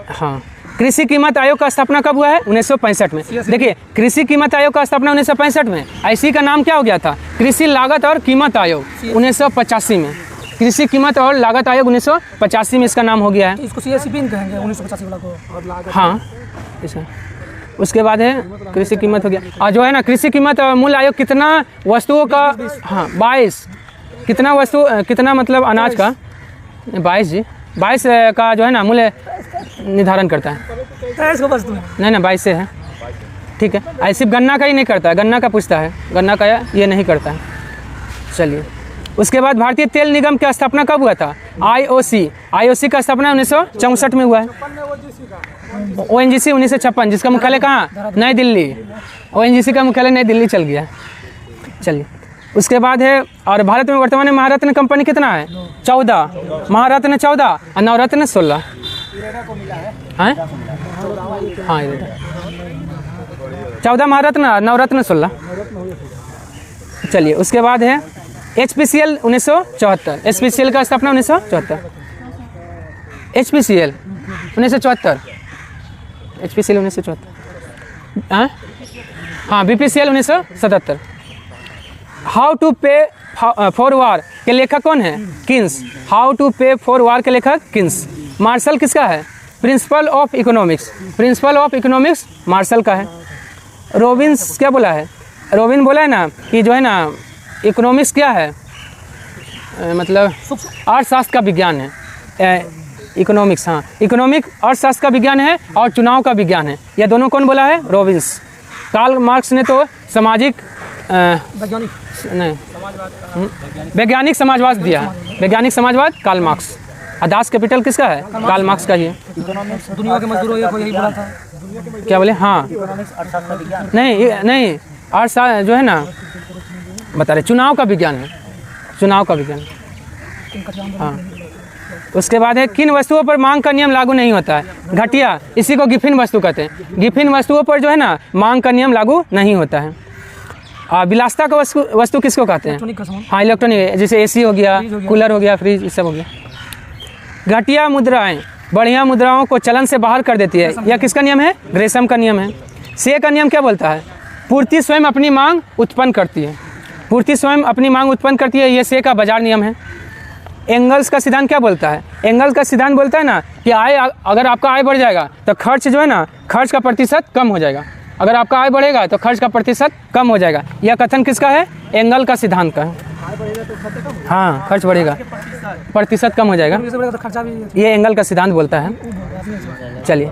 हाँ। कृषि कीमत आयोग का स्थापना कब हुआ है? 1965 में। देखिए, कृषि कीमत आयोग का स्थापना 1965 में। IC का नाम क्या हो गया था? कृषि लागत और कीमत आयोग 1985 में। कृषि कीमत और लागत आयोग 1985 में इसका नाम हो गया है। इसको CSP कहेंगे 1985 वाला को। हाँ, उसके बाद है कृषि कीमत हो गया। और जो है ना कृषि कीमत और मूल आयोग कितना वस्तुओं का, हाँ 22, कितना मतलब अनाज का 22 का जो है ना मूल्य निर्धारण करता है। 23 को वस्तु नहीं 22 से है, ठीक है। ऐसे गन्ना का ही नहीं करता है, गन्ना का पूछता है, गन्ना का ये नहीं करता है। चलिए, उसके बाद भारतीय तेल निगम की स्थापना कब हुआ था? IOC का स्थापना 1964 में हुआ है। ONGC 1956, जिसका मुख्यालय कहाँ? नई दिल्ली। ONGC का मुख्यालय नई दिल्ली चल गया। चलिए, उसके बाद है, और भारत में वर्तमान में महारत्न कंपनी कितना है? 14, महारत्न 14 और नवरत्न 16। हाँ 14 महारत्न और नवरत्न 16। चलिए, उसके बाद है HPCL 1974। HPCL का स्थापना 1974। HPCL 1974। HPCL 1974। हाँ BPCL 1977। How to pay for war के लेखक कौन है? Keynes. How to pay for war के लेखक किन्स। मार्शल किसका है? Principle of economics. Principle of economics Marshall का है। रॉबिन्स क्या बोला है? रॉबिन बोला है ना कि जो है ना इकोनॉमिक्स क्या है, मतलब अर्थशास्त्र का विज्ञान है। इकोनॉमिक्स, हाँ इकोनॉमिक अर्थशास्त्र का विज्ञान है और चुनाव का विज्ञान है। यह दोनों कौन बोला है? रॉबिन्स। कार्ल मार्क्स ने तो सामाजिक वैज्ञानिक समाजवाद दिया है। वैज्ञानिक समाजवाद कार्ल मार्क्स। और दास कैपिटल किसका है? कार्ल मार्क्स का ही है। दुनिया के मजदूरों को यही बोला था। क्या बोले? हाँ इकोनॉमिक्स अर्थशास्त्र विज्ञान। नहीं अर्थशास्त्र जो है ना बता रहे चुनाव का विज्ञान है, चुनाव का विज्ञान। हाँ उसके बाद है किन वस्तुओं पर मांग का नियम लागू नहीं होता है? घटिया, इसी को गिफिन वस्तु कहते हैं। गिफिन वस्तुओं पर जो है ना मांग का नियम लागू नहीं होता है। विलासिता का वस्तु किसको कहते हैं? इलेक्ट्रॉनिक का सामान। हाँ इलेक्ट्रॉनिक, जैसे एसी हो गया, कूलर हो गया, फ्रिज, ये सब हो गया। घटिया मुद्राएं बढ़िया मुद्राओं को चलन से बाहर कर देती है। यह किसका नियम है? ग्रेसम का नियम है। से का नियम क्या बोलता है? पूर्ति स्वयं अपनी मांग उत्पन्न करती है। पूर्ति स्वयं अपनी मांग उत्पन्न करती है, यह से का बाजार नियम है। एंगल्स का सिद्धांत क्या बोलता है? एंगल्स का सिद्धांत बोलता है ना कि आय, अगर आपका आय बढ़ जाएगा तो खर्च जो है ना, खर्च का प्रतिशत कम हो जाएगा। अगर आपका आय बढ़ेगा तो खर्च का प्रतिशत कम हो जाएगा। यह कथन किसका है? एंगल का सिद्धांत का है। हाँ खर्च बढ़ेगा, प्रतिशत कम हो जाएगा, तो खर्चा भी। ये एंगल का सिद्धांत बोलता है। चलिए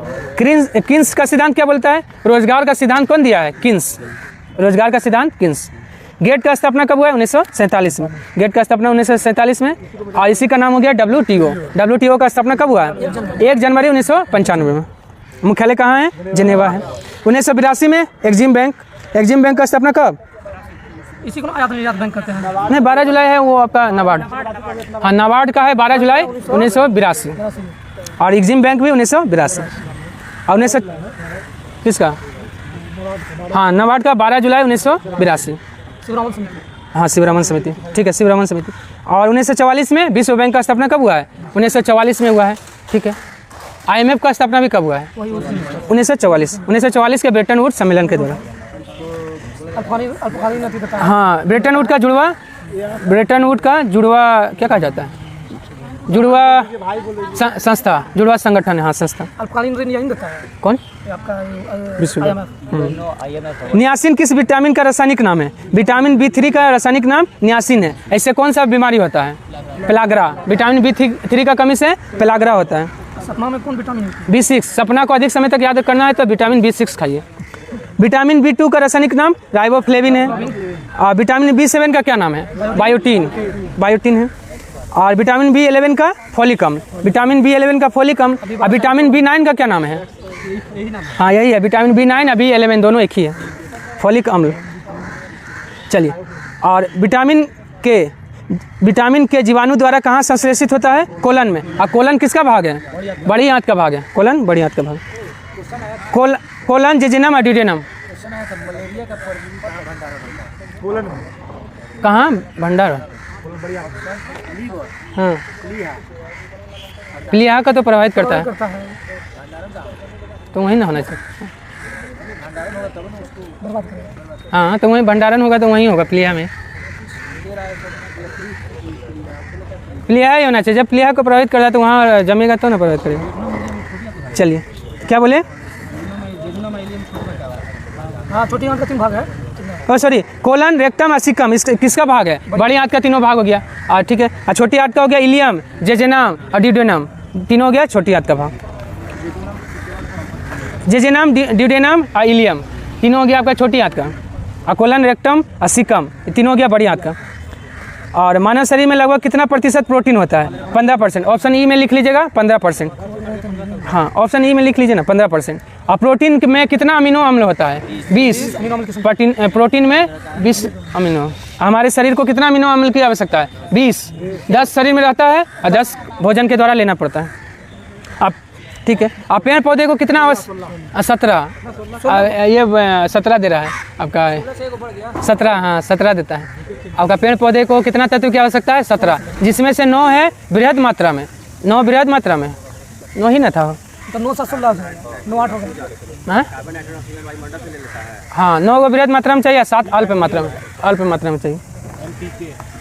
किन्स का सिद्धांत क्या बोलता है? रोजगार का सिद्धांत कौन दिया है? किन्स। रोजगार का सिद्धांत किन्स। गेट का स्थापना कब हुआ है? 1947 में। गेट का स्थापना 1947 में, और इसी का नाम हो गया WTO। WTO का स्थापना कब हुआ है? 1 जनवरी 1995 में। मुख्यालय कहाँ है? जिनेवा है। 1982 में एक्जिम बैंक। एक्जिम बैंक का स्थापना कब? इसी को आयात निर्यात बैंक कहते हैं। नहीं 12 जुलाई है वो आपका नाबार्ड। हाँ नाबार्ड का है 12 जुलाई 1982, और एक्जिम बैंक भी 1982। और 19 किसका? हाँ नाबार्ड का 12 जुलाई 1982। शिवरामन समिति। हाँ शिवरामन समिति, ठीक है शिवरामन समिति। और 1944 में विश्व बैंक का स्थापना कब हुआ है? 1944 में हुआ है, ठीक है। IMF का स्थापना भी कब हुआ है? 1944 के ब्रेटन वुड्स सम्मेलन के द्वारा। अल्पकालीन अतिथि। हाँ ब्रेटन वुड का जुड़वा क्या कहा जाता है? जुड़वा संस्था, जुड़वा संगठन है। हाँ संस्था। अल्पकालीन ऋण यही देता है। कौन? आपका विश्व IMF। नियासिन किस विटामिन का रासायनिक नाम है? विटामिन B3 का रासायनिक नाम नियासिन है। ऐसे कौन सा बीमारी होता है? पेलाग्रा। विटामिन B3 का कमी से पेलाग्रा होता है। सपना में कौन विटामिन? B6। सपना को अधिक समय तक याद करना है तो विटामिन B6 खाइए। विटामिन B2 का रासायनिक नाम राइबोफ्लेविन है। और विटामिन B7 का क्या नाम है? बायोटीन है। और विटामिन B11 का फोलिक अम्ल। विटामिन B11 का फोलिक अम्ल। और विटामिन B9 का क्या नाम है? हाँ यही है, विटामिन B9 और B11 दोनों एक ही है, फोलिक अम्ल। चलिए, और विटामिन के जीवाणु द्वारा कहाँ संश्लेषित होता है? कोलन में। और कोलन किसका भाग है? बड़ी आंत का भाग है। कोलन बड़ी आंत का भाग। कोलन जेजेनम और ड्यूडेनम कहाँ भंडार? हाँ प्लीहा का तो प्रभावित करता है, तो वहीं ना होना चाहिए। हाँ तो वहीं भंडारण होगा तो वहीं होगा, प्लीहा में। प्लीहा ही होना चाहिए। जब प्लीहा को प्रभावित करता है तो वहाँ जमेगा तो ना प्रभावित करेगा। चलिए क्या बोले? हाँ छोटी आंत का 3 भाग है। ओ सॉरी, कोलन, रेक्टम और सिकम किसका भाग है? बड़ी आंत का तीनों भाग हो गया। ठीक है। और छोटी आंत का हो गया इलियम, जेजेनम और ड्यूडेनम, तीनों हो गया छोटी आंत का भाग। जेजेनम, ड्यूडेनम और इलियम तीनों हो गया आपका छोटी आंत का। और कोलन, रेक्टम और सिकम तीनों हो गया बड़ी आंत का। और मानव शरीर में लगभग कितना प्रतिशत प्रोटीन होता है? 15%। ऑप्शन ई में लिख लीजिएगा 15%। हाँ ऑप्शन ई में लिख लीजिए ना 15%। और प्रोटीन में कितना अमीनो अम्ल होता है? 20। प्रोटीन में 20 अमीनो। हमारे शरीर को कितना अमीनो अम्ल की आवश्यकता है? 20। 10 शरीर में रहता है और 10 भोजन के द्वारा लेना पड़ता है। अब ठीक है। और पेड़ पौधे को कितना 17, ये 17 दे रहा है आपका 17। हाँ 17 देता है आपका। पेड़ पौधे को कितना तत्व की आवश्यकता है? 17, जिसमें से 9 है बृहद मात्रा में। 9 बृहद मात्रा में, 9 ही ना था तो 9 7 16 9 8 हो गया। हाँ 9 को बृहद मात्रा में चाहिए, 7 अल्प मात्रा में, अल्प मात्रा में चाहिए।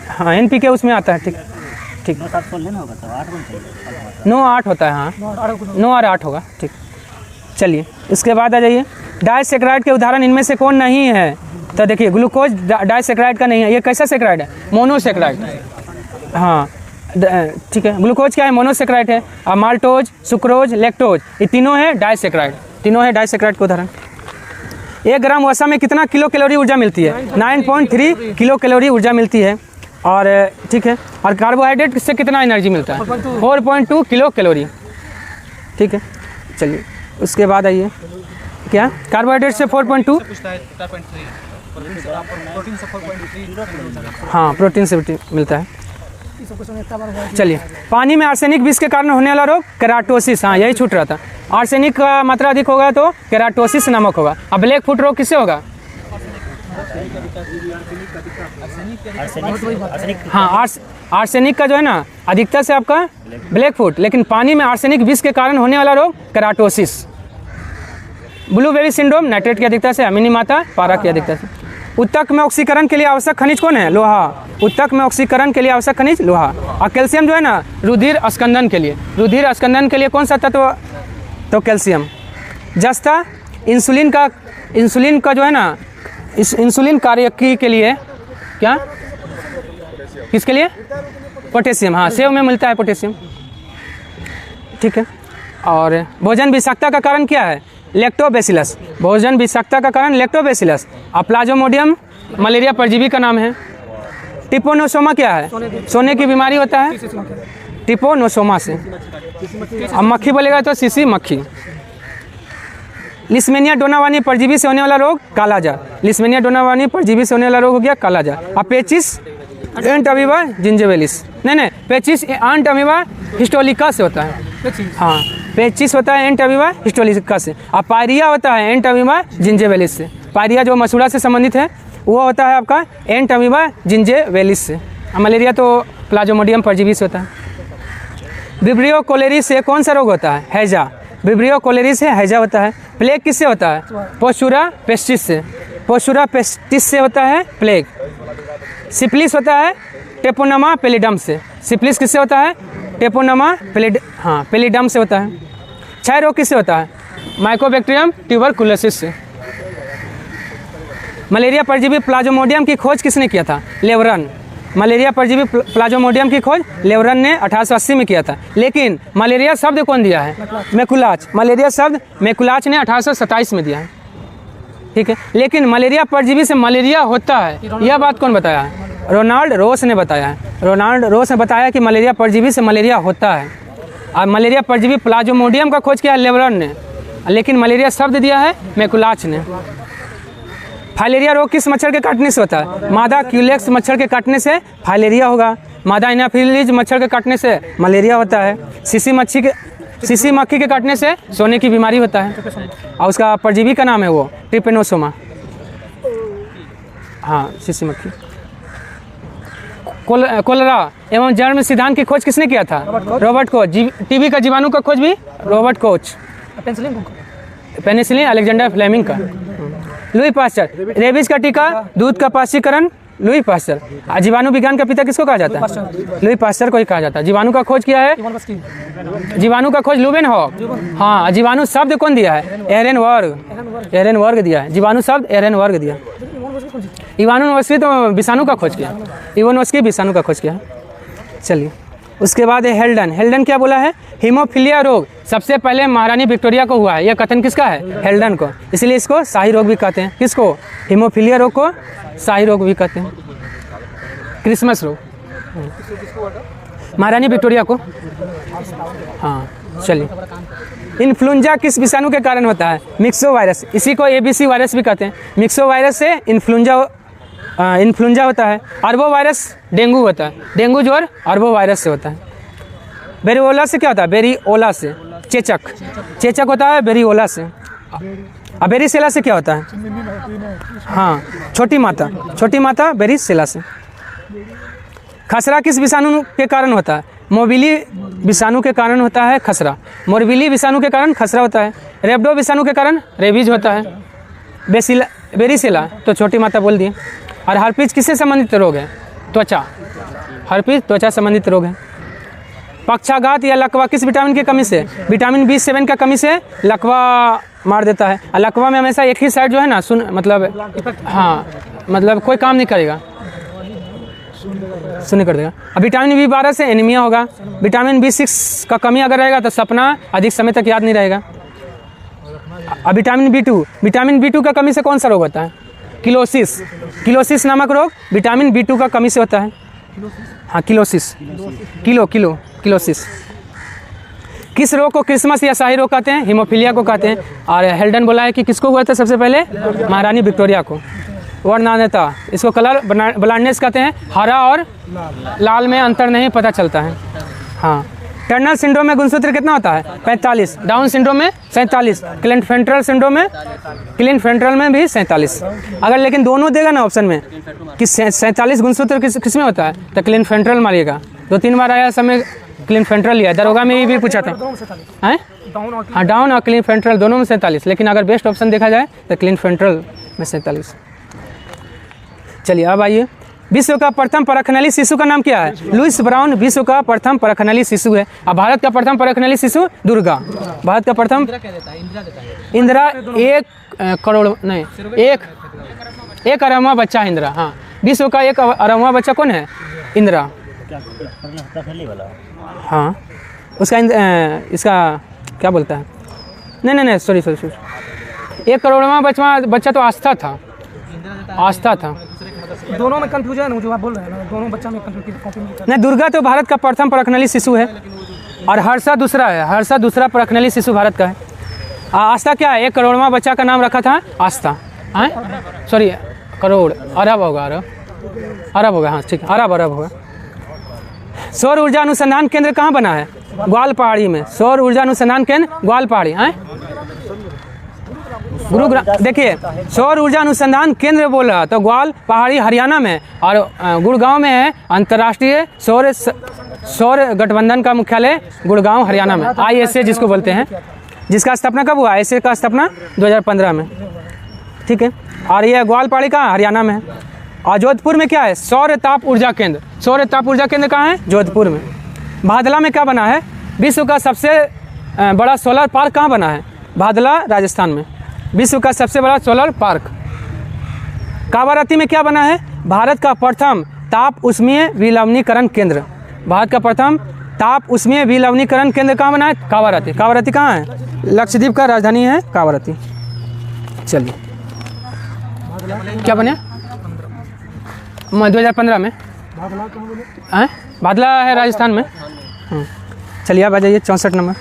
हाँ NPK उसमें आता है। ठीक ठीक। 9 7 16 होगा तो 8 होना चाहिए। 9 8 होता है। हाँ 9 और 8 होगा। ठीक। चलिए इसके बाद आ जाइए, डाइसेक्राइड के उदाहरण इनमें से कौन नहीं है? तो देखिए ग्लूकोज डाइसेक्राइड का नहीं है। ये कैसा सेक्राइड है? मोनोसेक्राइड। हाँ ठीक है। ग्लूकोज क्या है? मोनोसेक्राइड है। और माल्टोज, सुक्रोज, लैक्टोज ये तीनों है डाइसेक्राइड। तीनों है डाइसेक्राइड के उदाहरण। 1 ग्राम वसा में कितना किलो कैलोरी ऊर्जा मिलती है? 9.3 किलो कैलोरी ऊर्जा मिलती है। और ठीक है, और कार्बोहाइड्रेट से कितना एनर्जी मिलता है? 4.2 किलो कैलोरी। ठीक है, चलिए उसके बाद आइए, क्या कार्बोहाइड्रेट से 4.2, हाँ प्रोटीन से मिलता है। चलिए, पानी में आर्सेनिक विष के कारण होने वाला रोग केराटोसिस, हाँ यही छूट रहा था। आर्सेनिक का मात्रा अधिक होगा तो केराटोसिस नामक होगा। अब ब्लैक फुट रोग किससे होगा? हाँ आर्सेनिक का जो है ना अधिकता से आपका ब्लैक फुट, लेकिन पानी में आर्सेनिक विष के कारण होने वाला रोग keratosis. Blue baby syndrome nitrate की अधिकता से, अमीनी माता पारा की अधिकता से। उत्तक में ऑक्सीकरण के लिए आवश्यक खनिज कौन है? लोहा। उत्तक में ऑक्सीकरण के लिए आवश्यक खनिज लोहा। और कैल्शियम जो है ना रुधिर अस्कंदन के लिए, रुधिर अस्कंदन के लिए कौन सा तत्व? तो कैल्शियम। जस्ता इंसुलिन का जो है ना इंसुलिन कार्यकी के लिए क्या, किसके लिए? पोटेशियम, हाँ सेव में मिलता है पोटेशियम। ठीक है, और भोजन विषाक्तता का कारण क्या है? लैक्टोबैसिलस। भोजन विषाक्तता का कारण लैक्टोबैसिलस। और प्लाज्मोडियम मलेरिया परजीवी का नाम है। टिपोनोसोमा क्या है? सोने की बीमारी होता है टिपोनोसोमा से। अब मक्खी बोलेगा तो सीसी मक्खी। लिस्मेनिया डोनावानी परजीवी से होने वाला रोग कालाजार। लिस्मेनिया डोनावानी परजीवी से होने वाला रोग हो गया कालाजार। अब पेचिस एंट अमीबा जिंजिविलिस, नहीं पेचिस एंट अमीबा हिस्टोलिका से होता है। हाँ पेचिस होता है एंट अमीबा हिस्टोलिका से। अब पायरिया होता है एंट अमीबा जिंजिविलिस से। पायरिया जो मसूड़ा से संबंधित है वो होता है आपका एंट अमीबा जिंजिविलिस से। मलेरिया तो प्लाज्मोडियम परजीवी से होता है। विब्रियो कोलेरी से कौन सा रोग होता है? हैजा। विब्रियो कोलेरी से हैजा होता है। प्लेग किससे होता है? पोस्चुरा पेस्टिस से। पोस्चुरा पेस्टिस से होता है प्लेग। सिफिलिस होता है टेपोनमा पेलिडम से। सिफिलिस किससे होता है? टेपोनमा पेलिडम से होता है। क्षय रोग किससे होता है? माइकोबैक्टीरियम ट्यूबरकुलोसिस से। मलेरिया परजीवी प्लाज्मोडियम की खोज किसने किया था? लेवरन। मलेरिया परजीवी प्लाज्मोडियम की खोज लेवरन ने 1880 में किया था। लेकिन मलेरिया शब्द कौन दिया है? मैकुलाच। मलेरिया शब्द मैकुलाच ने 1827 में दिया है। ठीक है, लेकिन मलेरिया परजीवी से मलेरिया होता है, यह बात कौन बताया है? रोनाल्ड रोस ने बताया है। रोनाल्ड रोस ने बताया कि मलेरिया परजीवी से मलेरिया होता है। और मलेरिया परजीवी प्लाज्मोडियम का खोज किया है लेवरन ने, लेकिन मलेरिया शब्द दिया है मैकुलाच ने। फाइलेरिया रोग किस मच्छर के काटने से होता है? मादा क्यूलेक्स मच्छर के काटने से फाइलेरिया होगा। मादा एनाफिलीज मच्छर के काटने से मलेरिया होता है। सीसी मक्खी के काटने से सोने की बीमारी होता है, और उसका परजीवी का नाम है वो ट्रिपेनोसोमा। हाँ सीसी मक्खी। कोलेरा एवं जर्म सिद्धांत की खोज किसने किया था? Robert Koch. टीबी का जीवाणु का खोज भी Robert Koch. Penicillin Alexander Fleming का। Louis Pasteur. रेबीज का टीका दूध का पाश्चीकरण लुई पास्चर। जीवाणु विज्ञान का पिता किसको कहा जाता है? लुई पास्चर को ही कहा जाता है। जीवाणु का खोज किया है, जीवाणु का खोज लुवेनहॉक। हाँ जीवाणु शब्द कौन दिया है? एरेनवर्ग दिया है। जीवाणु शब्द एरेनवर्ग दिया। इवानोव्स्की तो विषाणु का खोज किया। इवानोव्स्की विषाणु का खोज किया। चलिए उसके बाद है हेल्डन। हेल्डन क्या बोला है? हीमोफीलिया रोग सबसे पहले महारानी विक्टोरिया को हुआ है। यह कथन किसका है? हेल्डन को। इसलिए इसको शाही रोग भी कहते हैं। किसको? हीमोफीलिया रोग को शाही रोग भी कहते हैं। क्रिसमस रोग महारानी विक्टोरिया को। हाँ चलिए, इन्फ्लुएंजा किस विषाणु के कारण होता है? Myxo virus. इसी को एबीसी वायरस भी कहते हैं। मिक्सो वायरस से इन्फ्लुएंजा होता है। अरबो वायरस डेंगू होता है। डेंगू ज्वर अरबो वायरस से होता है। बेरियोला से क्या होता है? बेरियोला से चेचक होता है बेरियोला से। बेरीसेला से क्या होता है? हाँ छोटी माता बेरीसेला से। खसरा किस विषाणु के कारण होता है? मोबिली विषाणु के कारण होता है खसरा। मोरबिली विषाणु के कारण खसरा होता है। रेबडो विषाणु के कारण रेबीज होता है। बेरीसेला तो छोटी माता बोल दिए। और हर्पीज किससे संबंधित रोग है? त्वचा। हर्पीज त्वचा संबंधित रोग है। पक्षाघात या लकवा किस विटामिन की कमी से? विटामिन B7 का कमी से लकवा मार देता है। और लकवा में हमेशा एक ही साइड जो है ना मतलब कोई काम नहीं करेगा, शून्य कर देगा। अब विटामिन B12 से एनीमिया होगा। विटामिन B6 का कमी अगर रहेगा तो सपना अधिक समय तक याद नहीं रहेगा। अब विटामिन B2 का कमी से कौन सा रोग होता है? किलोसिस नामक रोग विटामिन B2 का कमी से होता है। हाँ किलोसिस, किलोसिस। किस रोग को क्रिसमस या शाही रोग कहते हैं? हीमोफीलिया को कहते हैं। और हेल्डन बोला है कि किसको हुआ था सबसे पहले? महारानी विक्टोरिया को। वर्णनान्यता, इसको कलर ब्लाइंडनेस कहते हैं। हरा और लाल में अंतर नहीं पता चलता है। हाँ, टर्नर सिंड्रोम में गुणसूत्र कितना होता है? 45। डाउन सिंड्रोम में 47। क्लिनफेंट्रल सिंड्रोम में, क्लिनफेंट्रल में भी 47। अगर लेकिन दोनों देगा ना ऑप्शन में कि 47 गुणसूत्र किस में होता है, तो क्लिनफेंट्रल मारिएगा। 2-3 बार आया समय क्लिनफेंट्रल लिया, दरोगा में भी पूछा था। हैं? हाँ, डाउन और क्लिनफेंट्रल दोनों में 47, लेकिन अगर बेस्ट ऑप्शन देखा जाए तो क्लिनफेंट्रल में 47। चलिए अब आइए, विश्व का प्रथम परखनली शिशु का नाम क्या है? लुइस ब्राउन विश्व का प्रथम परखनली शिशु है। अब भारत का प्रथम परखनली शिशु दुर्गा। भारत का प्रथम इंदिरा 1 करोड़ नहीं 1 अरबवां बच्चा है इंदिरा। हाँ, विश्व का 1 अरबवां बच्चा कौन है? इंदिरा। हाँ, उसका इसका क्या बोलता है? नहीं सॉरी 1 करोड़वां बच्चा तो आस्था था। दोनों में कंफ्यूजन है जो आप बोल रहे हैं ना, दोनों बच्चा में कंफ्यूजन नहीं, दुर्गा तो भारत का प्रथम परखनली शिशु है और हर्षा दूसरा है। हर्षा दूसरा परखनली शिशु भारत का है। आस्था क्या है? 1 करोड़वां बच्चा का नाम रखा था आस्था। सॉरी करोड़, अरब होगा, अरब होगा। हाँ ठीक है, अरब होगा। सौर ऊर्जा अनुसंधान केंद्र कहाँ बना है? ग्वाल पहाड़ी में। सौर ऊर्जा अनुसंधान केंद्र ग्वाल पहाड़ी है। गुरुग्राम, देखिए सौर ऊर्जा अनुसंधान केंद्र बोल रहा तो ग्वाल पहाड़ी हरियाणा में, और गुड़गांव में है अंतर्राष्ट्रीय सौर गठबंधन का मुख्यालय गुड़गांव हरियाणा में। ISA जिसको बोलते हैं, जिसका स्थापना कब हुआ? ISA का स्थापना 2015 में। ठीक है, और ये ग्वाल पहाड़ी का हरियाणा में है। और जोधपुर में क्या है? सौर ताप ऊर्जा केंद्र। सौर ताप ऊर्जा केंद्र कहाँ है? जोधपुर में। भादला में क्या बना है? विश्व का सबसे बड़ा सोलर पार्क कहाँ बना है? भादला राजस्थान में। विश्व का सबसे बड़ा सोलर पार्क। कावारती में क्या बना है? भारत का प्रथम ताप उष्मीय विलवनीकरण केंद्र। भारत का प्रथम ताप उष्मीय विलवनीकरण केंद्र कहाँ बना है? कावारती। कावारती कहाँ है? लक्षद्वीप का राजधानी है कावारती। चलिए, क्या बने? 2015 में। भादला है राजस्थान में। चलिए अब आ जाइए 64 नंबर।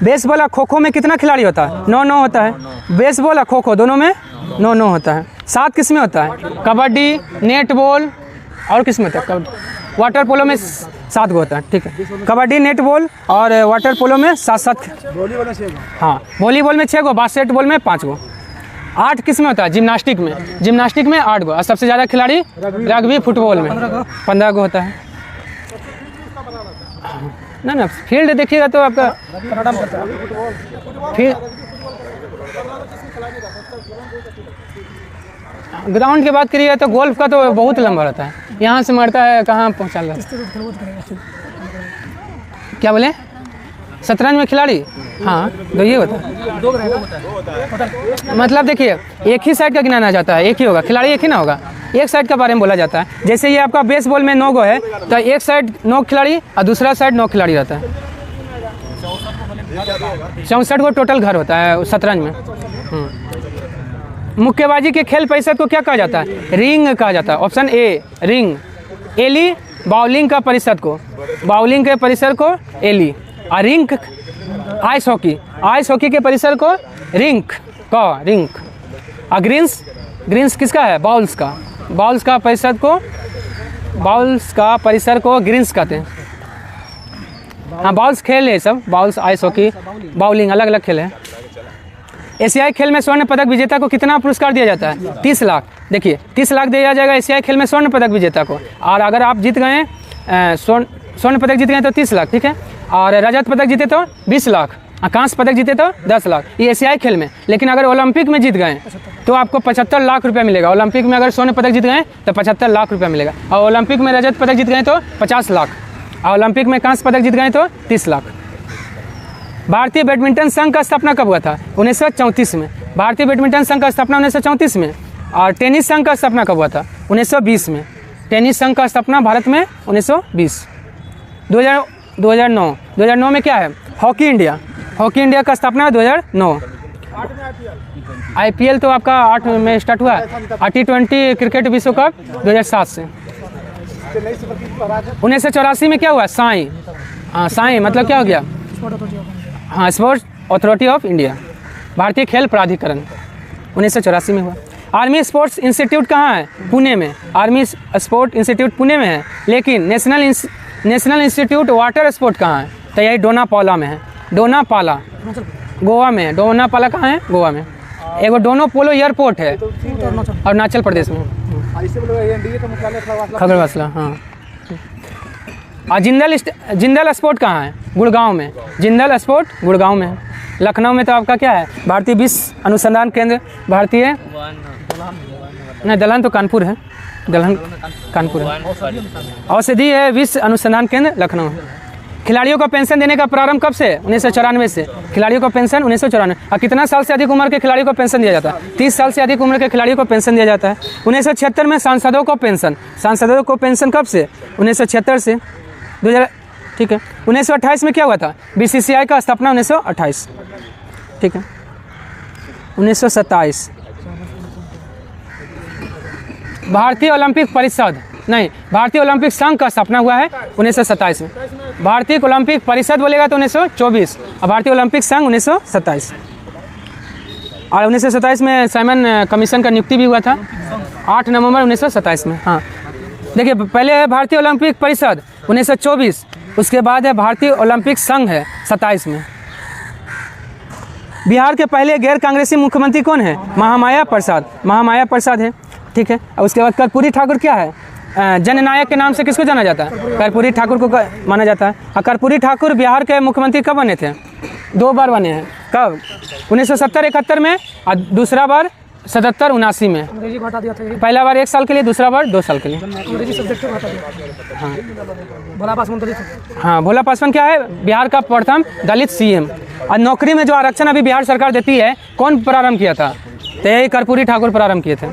बेसबॉल और खो खो में कितना खिलाड़ी होता है? 9 होता है। बेसबॉल और खो खो दोनों में 9 होता है। 7 किस में होता है? कबड्डी, नेट बॉल और किस में होता है? वाटर पोलो में 7 गो होता है। ठीक है, कबड्डी, नेट बॉल और वाटर पोलो में 7। हाँ, वॉलीबॉल में 6 गो, बास्केटबॉल में 5 गो। 8 किस में होता है? जिम्नास्टिक में। जिम्नास्टिक में 8 गो। और सबसे ज़्यादा खिलाड़ी रग्बी फुटबॉल में 15 गो होता है। ना फील्ड देखिएगा तो आपका फील्ड, ग्राउंड की बात करिएगा तो गोल्फ का तो बहुत लंबा रहता है। यहाँ से मरता है कहाँ पहुँचा रहता है। क्या बोले? शतरंज में खिलाड़ी? हाँ, तो ये होता है। मतलब देखिए, एक ही साइड का गिनाना जाता है, एक ही होगा खिलाड़ी, एक ही ना होगा। एक साइड के बारे में बोला जाता है। जैसे ये आपका बेसबॉल में 9 गो है तो एक साइड 9 खिलाड़ी और दूसरा साइड 9 खिलाड़ी रहता है। 64 गो टोटल घर होता है शतरंज में। मुक्केबाजी के खेल परिषद को क्या कहा जाता है? रिंग कहा जाता है। Option A ring. Alley bowling का परिषद को, बाउलिंग के परिसर को एली। और rink ice hockey, ice hockey के परिसर को रिंक का रिंक। और ग्रीन्स किसका है? बाउल्स का। बाउल्स का परिसर को ग्रीन्स कहते हैं। हाँ, बाउल्स खेल है सब। बाउल्स, आइस हॉकी, बाउलिंग अलग अलग खेल है। एशियाई खेल में स्वर्ण पदक विजेता को कितना पुरस्कार दिया जाता है? 30 लाख। देखिए 30 लाख दिया जाएगा एशियाई खेल में स्वर्ण पदक विजेता को। और अगर आप जीत गए स्वर्ण पदक जीत गए तो 30 लाख। ठीक है, और रजत पदक जीते तो 20 लाख, कांस्य पदक जीते तो 10 लाख। ये एशियाई खेल में। लेकिन अगर ओलंपिक में जीत गए तो आपको 75 लाख रुपया मिलेगा। ओलंपिक में अगर स्वर्ण पदक जीत गए तो 75 लाख रुपया मिलेगा। और ओलंपिक में रजत पदक जीत गए तो 50 लाख। और ओलंपिक में कांस्य पदक जीत गए तो 30 लाख। भारतीय बैडमिंटन संघ का स्थापना कब हुआ था? 1934 में। भारतीय बैडमिंटन संघ का स्थापना 1934 में। और टेनिस संघ का स्थापना कब हुआ था? 1920 में। टेनिस संघ का स्थापना भारत में 1920। 2009 में क्या है? Hockey India. हॉकी इंडिया का स्थापना 2009। IPL तो आपका 8 में स्टार्ट हुआ है। T20 क्रिकेट विश्व कप 2007 से। 1984 में क्या हुआ? साई। हाँ साई मतलब क्या हो गया? हाँ स्पोर्ट्स अथॉरिटी ऑफ इंडिया, भारतीय खेल प्राधिकरण 1984 में हुआ। आर्मी स्पोर्ट्स इंस्टीट्यूट कहाँ है? पुणे में। आर्मी स्पोर्ट इंस्टीट्यूट पुणे में है, लेकिन नेशनल इंस्टीट्यूट वाटर स्पोर्ट कहाँ है? तो यही डोनापाला में है। डोनापाला गोवा में है। डोनापाला कहाँ है? गोवा में। एगो डोनोपोलो एयरपोर्ट है अरुणाचल प्रदेश में, खगड़वासला। हाँ और जिंदल स्पोर्ट कहाँ है? गुड़गांव में। जिंदल स्पोर्ट गुड़गांव में है। लखनऊ में तो आपका क्या है? भारतीय विश्व अनुसंधान केंद्र, भारतीय नहीं दलहन तो कानपुर है, दलहन कानपुर है। औषधि है विश्व अनुसंधान केंद्र लखनऊ है। खिलाड़ियों को पेंशन देने का प्रारंभ कब से? 1994 से। खिलाड़ियों को पेंशन 1994। और कितना साल से अधिक उम्र के खिलाड़ियों को पेंशन दिया जाता है? 30 साल से अधिक उम्र के खिलाड़ियों को पेंशन दिया जाता है। 1976 में सांसदों को पेंशन कब से? 1976 से 2000। ठीक है। 1928 में क्या हुआ था? BCCI का स्थापना 1928। ठीक है। 1927 भारतीय ओलंपिक परिषद नहीं, भारतीय ओलंपिक संघ का स्थापना हुआ है 1927 में। भारतीय ओलंपिक परिषद बोलेगा तो 1924 और भारतीय ओलंपिक संघ 1927। और 1927 में साइमन कमीशन का नियुक्ति भी हुआ था 8 नवंबर 1927 में। हाँ देखिए, पहले है भारतीय ओलंपिक परिषद 1924, उसके बाद है भारतीय ओलंपिक संघ है 27 में। बिहार के पहले गैर कांग्रेसी मुख्यमंत्री कौन है? महामाया प्रसाद है। ठीक है। और उसके बाद कर्पूरी ठाकुर क्या है? जननायक के नाम से किसको जाना जाता है? कर्पूरी ठाकुर को माना जाता है। और कर्पूरी ठाकुर बिहार के मुख्यमंत्री कब बने थे? 2 बार बने हैं। कब? 1970-71 में और दूसरा बार 77-79 में। अंग्रेजी को हटा दिया था। पहला बार 1 साल के लिए, दूसरा बार 2 साल के लिए। अंग्रेजी सब्जेक्ट को हटा दिया। हाँ भोला पासवान दलित थे। हाँ भोला पासवान क्या है? बिहार का प्रथम दलित CM। और नौकरी में जो आरक्षण अभी बिहार सरकार देती है, कौन प्रारंभ किया था? तो यही कर्पूरी ठाकुर प्रारंभ किए थे।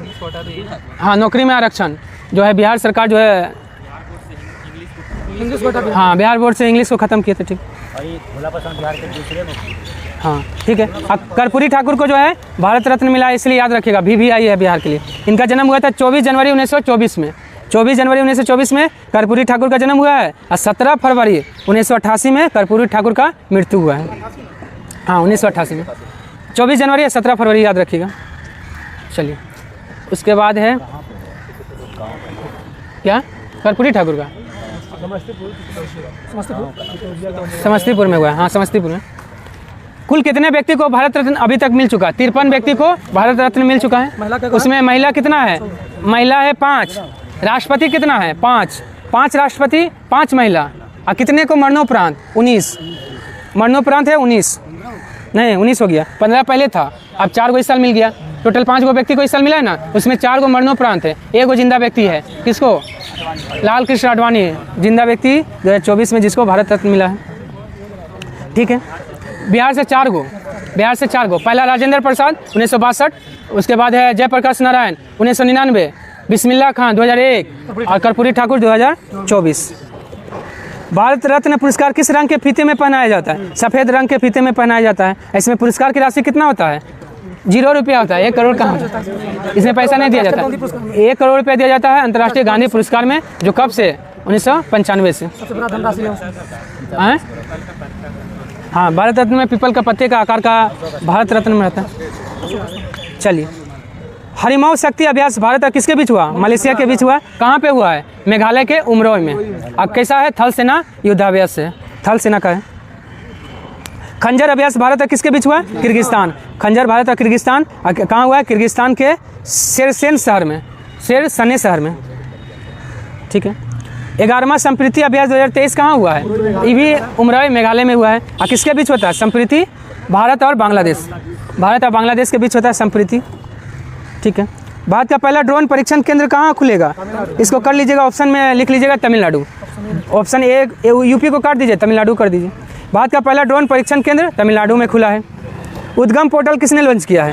हाँ नौकरी में आरक्षण जो है बिहार सरकार जो है इंग्लिश को हटा दिया। हाँ बिहार बोर्ड से इंग्लिश को ख़त्म किए थे। ठीक। और ये भोला पासवान बिहार के दूसरे मुख्य। हाँ ठीक है। कर्पूरी ठाकुर को जो है भारत रत्न मिला, इसलिए याद रखिएगा, VVI है बिहार के लिए। इनका जन्म हुआ था 24 जनवरी 1924 में। 24 जनवरी 1924 में कर्पूरी ठाकुर का जन्म हुआ है और 17 फरवरी 1988 में कर्पूरी ठाकुर का मृत्यु हुआ है। हाँ 1988 में 24 जनवरी या 17 फरवरी याद रखिएगा। चलिए उसके बाद है क्या? कर्पूरी ठाकुर का समस्तीपुर में हुआ है। हाँ समस्तीपुर में। कुल कितने व्यक्ति को भारत रत्न अभी तक मिल चुका है? 53 व्यक्ति को भारत रत्न मिल चुका है। उसमें महिला कितना है? महिला है 5। राष्ट्रपति कितना है? 5 राष्ट्रपति, 5 महिला। और कितने को मरणोपरांत? 19 मरणोपरांत है। 19 हो गया। 15 पहले था, अब 4 को इस साल मिल गया। टोटल 5 गो व्यक्ति को इस साल मिला है ना, उसमें 4 गो मरणोपरांत है, 1 गो जिंदा व्यक्ति है। किसको? लाल कृष्ण आडवाणी जिंदा व्यक्ति 2024 में जिसको भारत रत्न मिला है। ठीक है। बिहार से 4 गो। पहला राजेंद्र प्रसाद 1962, उसके बाद है जयप्रकाश नारायण 1999, बिस्मिल्लाह खान 2001 और कर्पूरी ठाकुर 2024। भारत रत्न पुरस्कार किस रंग के फीते में पहनाया जाता है? सफ़ेद रंग के फीते में पहनाया जाता है। इसमें पुरस्कार की राशि कितना होता है? 0 रुपया होता है। 1 करोड़ कहाँ होता है? इसमें पैसा नहीं दिया जाता। 1 करोड़ रुपया दिया जाता है अंतर्राष्ट्रीय गांधी पुरस्कार में, जो कब से? 1995 से। सबसे बड़ा धनराशि है। हाँ भारत रत्न में पीपल का पत्ते का आकार का भारत रत्न में रहता है। चलिए, हरिमऊ शक्ति अभ्यास भारत और किसके बीच हुआ? मलेशिया के बीच हुआ। कहाँ पे हुआ है? मेघालय के उमरोई में। अब कैसा है? थल सेना युद्धाभ्यास है, थल सेना का है। खंजर अभ्यास भारत और किसके बीच हुआ? किर्गिस्तान। खंजर भारत और किर्गिस्तान कहाँ हुआ है? किर्गिस्तान के शेरसेन शहर में, शेरसने शहर में। ठीक है। 11वां संप्रीति अभ्यास 2023 कहाँ हुआ है? ये भी उमरोई मेघालय में हुआ है। और किसके बीच होता है संप्रीति? भारत और बांग्लादेश। भारत और बांग्लादेश के बीच होता है संप्रीति। ठीक है। भारत का पहला ड्रोन परीक्षण केंद्र कहाँ खुलेगा? इसको कर लीजिएगा, ऑप्शन में लिख लीजिएगा तमिलनाडु। ऑप्शन ए यूपी को काट दीजिए, तमिलनाडु कर दीजिए। भारत का पहला ड्रोन परीक्षण केंद्र तमिलनाडु में खुला है। उद्गम पोर्टल किसने लॉन्च किया है?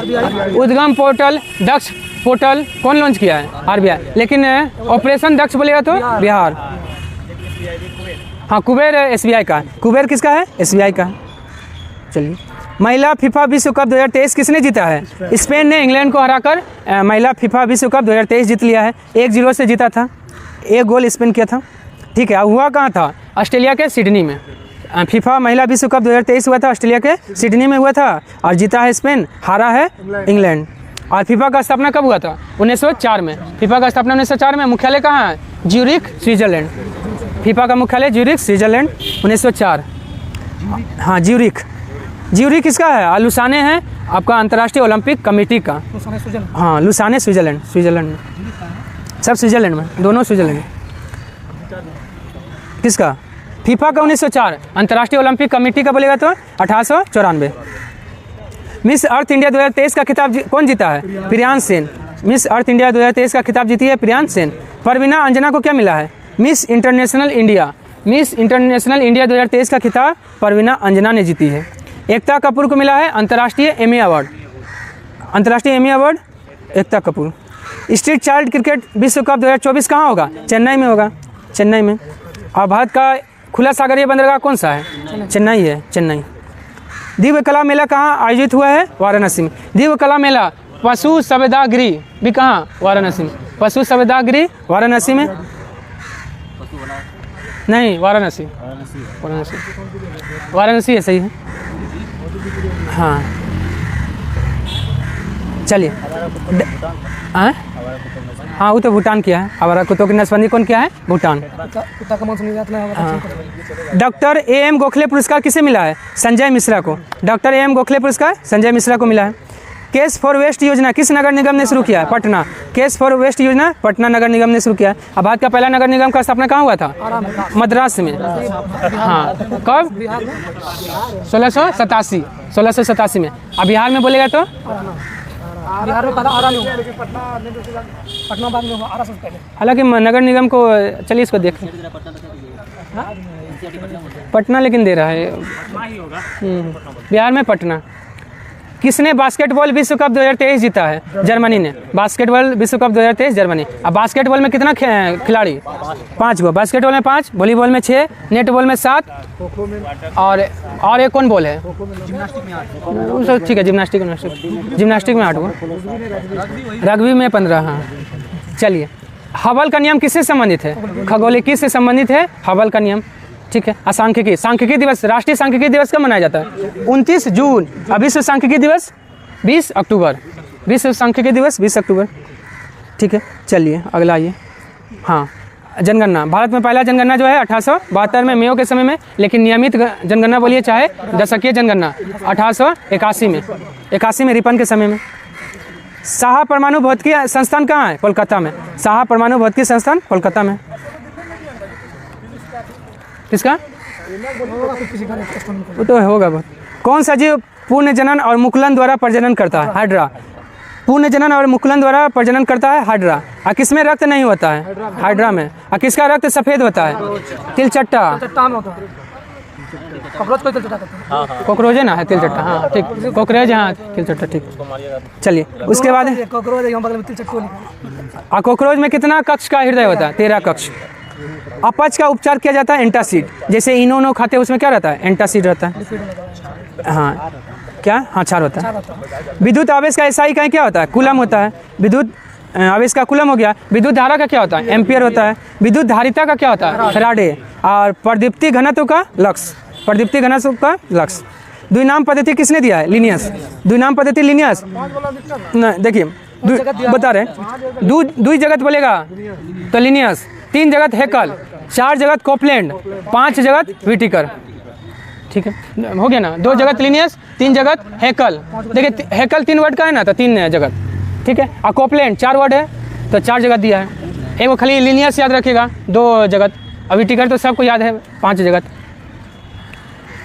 उद्गम पोर्टल दक्ष पोर्टल कौन लॉन्च किया है? RBI। लेकिन ऑपरेशन दक्ष बोलेगा तो बिहार। हाँ कुबेर SBI का। कुबेर किसका है? SBI का। चलिए, महिला फीफा विश्व कप 2023 किसने जीता है? स्पेन ने इंग्लैंड को हराकर महिला फीफा विश्व कप 2023 जीत लिया है। 1-0 से जीता था। एक गोल स्पिन किया था, ठीक है। हुआ कहाँ था? ऑस्ट्रेलिया के सिडनी में। फीफा महिला विश्व कप 2023 हुआ था, ऑस्ट्रेलिया के सिडनी में हुआ था और जीता है स्पेन, हारा है इंग्लैंड। और फीफा का स्थापना कब हुआ था? 1904 में। फीफा का स्थापना 1904 में। मुख्यालय कहाँ है? Zurich, Switzerland. फीफा का मुख्यालय ज्यूरिख, स्विट्जरलैंड, 1904। हाँ, ज्यूरिख। ज्यूरिख किसका है? लुसाने है आपका अंतर्राष्ट्रीय ओलंपिक कमेटी का। हाँ, लुसाने स्विट्जरलैंड, स्विट्जरलैंड में, सब स्विट्जरलैंड में, दोनों स्विट्जरलैंड। किसका? फीफा का 1904। अंतर्राष्ट्रीय ओलंपिक कमेटी का बोलेगा तो 1894। मिस अर्थ इंडिया 2023 का खिताब कौन जीता है? Priyansh Sen. Miss Earth India 2023 का खिताब जीती है प्रियांश सेन। परवीना अंजना को क्या मिला है? Miss international India. Miss international India 2023 का खिताब परवीना अंजना ने जीती है। एकता कपूर को मिला है अंतर्राष्ट्रीय एमी अवार्ड। अंतर्राष्ट्रीय Emmy award Ekta Kapoor. Street child cricket विश्व कप 2024 कहाँ होगा? चेन्नई में होगा, चेन्नई में। और भारत का खुला सागरीय बंदरगाह कौन सा है? चेन्नई है, चेन्नई। दिव्य कला मेला कहाँ आयोजित हुआ है? वाराणसी में। दिव्य कला मेला पशु संवेदा गृह भी कहाँ? वाराणसी में। पशु संवेदा गृह वाराणसी में नहीं, वाराणसी, वाराणसी, वाराणसी है, सही है। हाँ, चलिए। हाँ, वो तो भूटान किया है। आवारा कुत्तों की नसबंदी कौन किया है? भूटान। डॉक्टर AM गोखले पुरस्कार किसे मिला है? संजय मिश्रा को। डॉक्टर AM गोखले पुरस्कार संजय मिश्रा को मिला है। केस फॉर वेस्ट योजना किस नगर निगम ने शुरू किया है? पटना। केस फॉर वेस्ट योजना पटना नगर निगम ने शुरू किया है। अब भारत का पहला नगर निगम का स्थापना कहाँ हुआ था? मद्रास में। हाँ, कब? 1687 में। अब बिहार में बोलेगा तो बिहार में पहला आरा में हुआ, पटना बाद में हुआ, आरा से पहले। हालांकि नगर निगम को, चलिए इसको देख लें। पटना लेकिन दे रहा है। बिहार में पटना। किसने बास्केटबॉल विश्व कप 2023 जीता है? जर्मनी ने। बास्केटबॉल विश्व कप 2023 जर्मनी। अब बास्केटबॉल में कितना खिलाड़ी? 5 गो। बास्केटबॉल में 5, वॉलीबॉल में 6, नेटबॉल में 7 और एक कौन बॉल है? ठीक है, जिम्नास्टिक में 8 गो, रग्बी में 15। हाँ, चलिए। हबल का नियम किससे संबंधित है? खगोलिकी से संबंधित है हबल का नियम, ठीक है। सांख्यिकी दिवस, राष्ट्रीय सांख्यिकी दिवस कब मनाया जाता है? 29 जून। और विश्व सांख्यिकी दिवस 20 अक्टूबर। विश्व सांख्यिकी दिवस 20 अक्टूबर, ठीक है। चलिए अगला आइए। हाँ, जनगणना। भारत में पहला जनगणना जो है 1872 में, मेयो के समय में। लेकिन नियमित जनगणना बोलिए चाहे दशकीय जनगणना 1881 में, 81 में रिपन के समय में। साहा परमाणु भौतिकी संस्थान कहाँ है? कोलकाता में। साहा परमाणु भौतिकी संस्थान कोलकाता में। किसका? वो तो होगा बहुत। कौन सा जीव पूर्ण जनन और मुकुलन द्वारा प्रजनन करता है? हाइड्रा। पूर्ण जनन और मुकुलन द्वारा प्रजनन करता है हाइड्रा। और किसमें रक्त नहीं होता है? हाइड्रा में। और किसका रक्त सफेद होता है? तिलचट्टा। कॉकरोच है ना, है तिलचट्टा। हाँ, ठीक, कॉकरोच। हाँ, तिलचट्टा, ठीक। चलिए उसके बाद कॉकरोच में कितना कक्ष का हृदय होता है? 13 कक्ष। अपच का उपचार किया जाता है एंटासिड। जैसे इनो खाते हैं उसमें क्या रहता है? एंटासिड रहता है। हाँ, क्या? हाँ, क्षार होता है। विद्युत आवेश का एसआई का क्या होता है? कूलम होता है। विद्युत आवेश का कूलम हो गया। विद्युत धारा का क्या होता है? एम्पियर होता है। विद्युत धारिता का क्या होता है? फैराडे। और प्रदीप्ति घनत्व का लक्स, प्रदीप्ति घनत्व का लक्स। द्विनाम पद्धति किसने दिया है? लिनियस। द्विनाम पद्धति लिनियस। देखिए बता रहे, दुई जगत बोलेगा तो लिनियस, 3 जगत हेकल, 4 जगत कोपलैंड, 5 जगत व्हिटेकर, ठीक है, हो गया ना। 2 जगत लिनियस, 3 जगत हेकल। देखिए हेकल 3 वर्ड का है ना, तो 3 जगत, ठीक है। और कोपलैंड 4 वर्ड है तो 4 जगत दिया है। एक वो खाली लिनियस याद रखिएगा, 2 जगत। और व्हिटेकर तो सबको याद है, 5 जगत।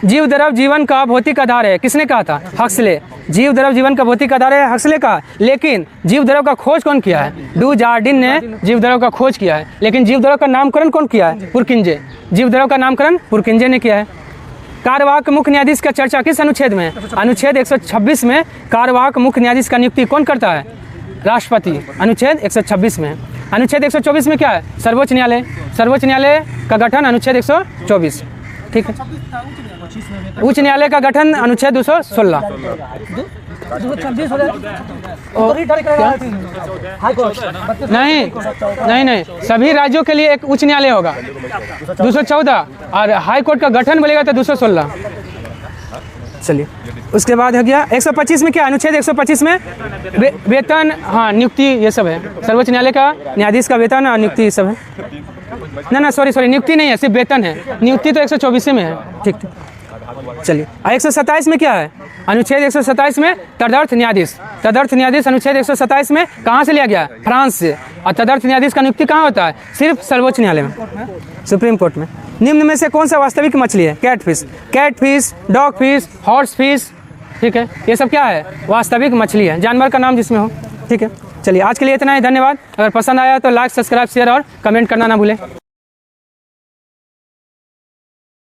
जीव द्रव जीवन का भौतिक आधार है, किसने कहा था? हक्सले। जीव द्रव जीवन का भौतिक आधार है, हक्सले का। लेकिन जीव द्रव का खोज कौन किया है? डू जार्डिन ने जीव द्रव का खोज किया है। लेकिन जीव द्रव का नामकरण कौन किया है? पुरकिंजे। जीव द्रव का नामकरण पुरकिंजे ने किया है। कार्यवाहक मुख्य न्यायाधीश का चर्चा किस अनुच्छेद में? अनुच्छेद 126 में कार्यवाहक मुख्य न्यायाधीश का नियुक्ति कौन करता है? राष्ट्रपति। अनुच्छेद 126 में। अनुच्छेद 124 में क्या है? सर्वोच्च न्यायालय। सर्वोच्च न्यायालय का गठन अनुच्छेद 124, ठीक है। उच्च न्यायालय का गठन अनुच्छेद 216। 226 हो जाए तो रीट करेगा हाई कोर्ट। नहीं, सभी राज्यों के लिए एक उच्च न्यायालय होगा 214, और हाई कोर्ट का गठन बोलेगा तो 216। चलिए, उसके बाद हो गया 125 में क्या, अनुच्छेद 125 में वेतन, हाँ, नियुक्ति, ये सब है। सर्वोच्च न्यायालय का न्यायाधीश का वेतन और नियुक्ति सब है। ना सॉरी, नियुक्ति नहीं है, सिर्फ वेतन है। नियुक्ति तो 124 में है। ठीक। चलिए, 127 में क्या है, अनुच्छेद 127 में तदर्थ न्यायाधीश। अनुच्छेद 127 में कहाँ से लिया गया, फ्रांस से। और तदर्थ न्यायाधीश का नियुक्ति कहाँ होता है, सिर्फ सर्वोच्च न्यायालय में, सुप्रीम कोर्ट में। निम्न में से कौन सा वास्तविक मछली है, cat fish, dog fish, horse fish. ठीक है, ये सब क्या है, वास्तविक मछली है, जानवर का नाम जिसमें हो। ठीक है, चलिए आज के लिए इतना ही, धन्यवाद। अगर पसंद आया तो लाइक, सब्सक्राइब, शेयर और कमेंट करना ना भूलें।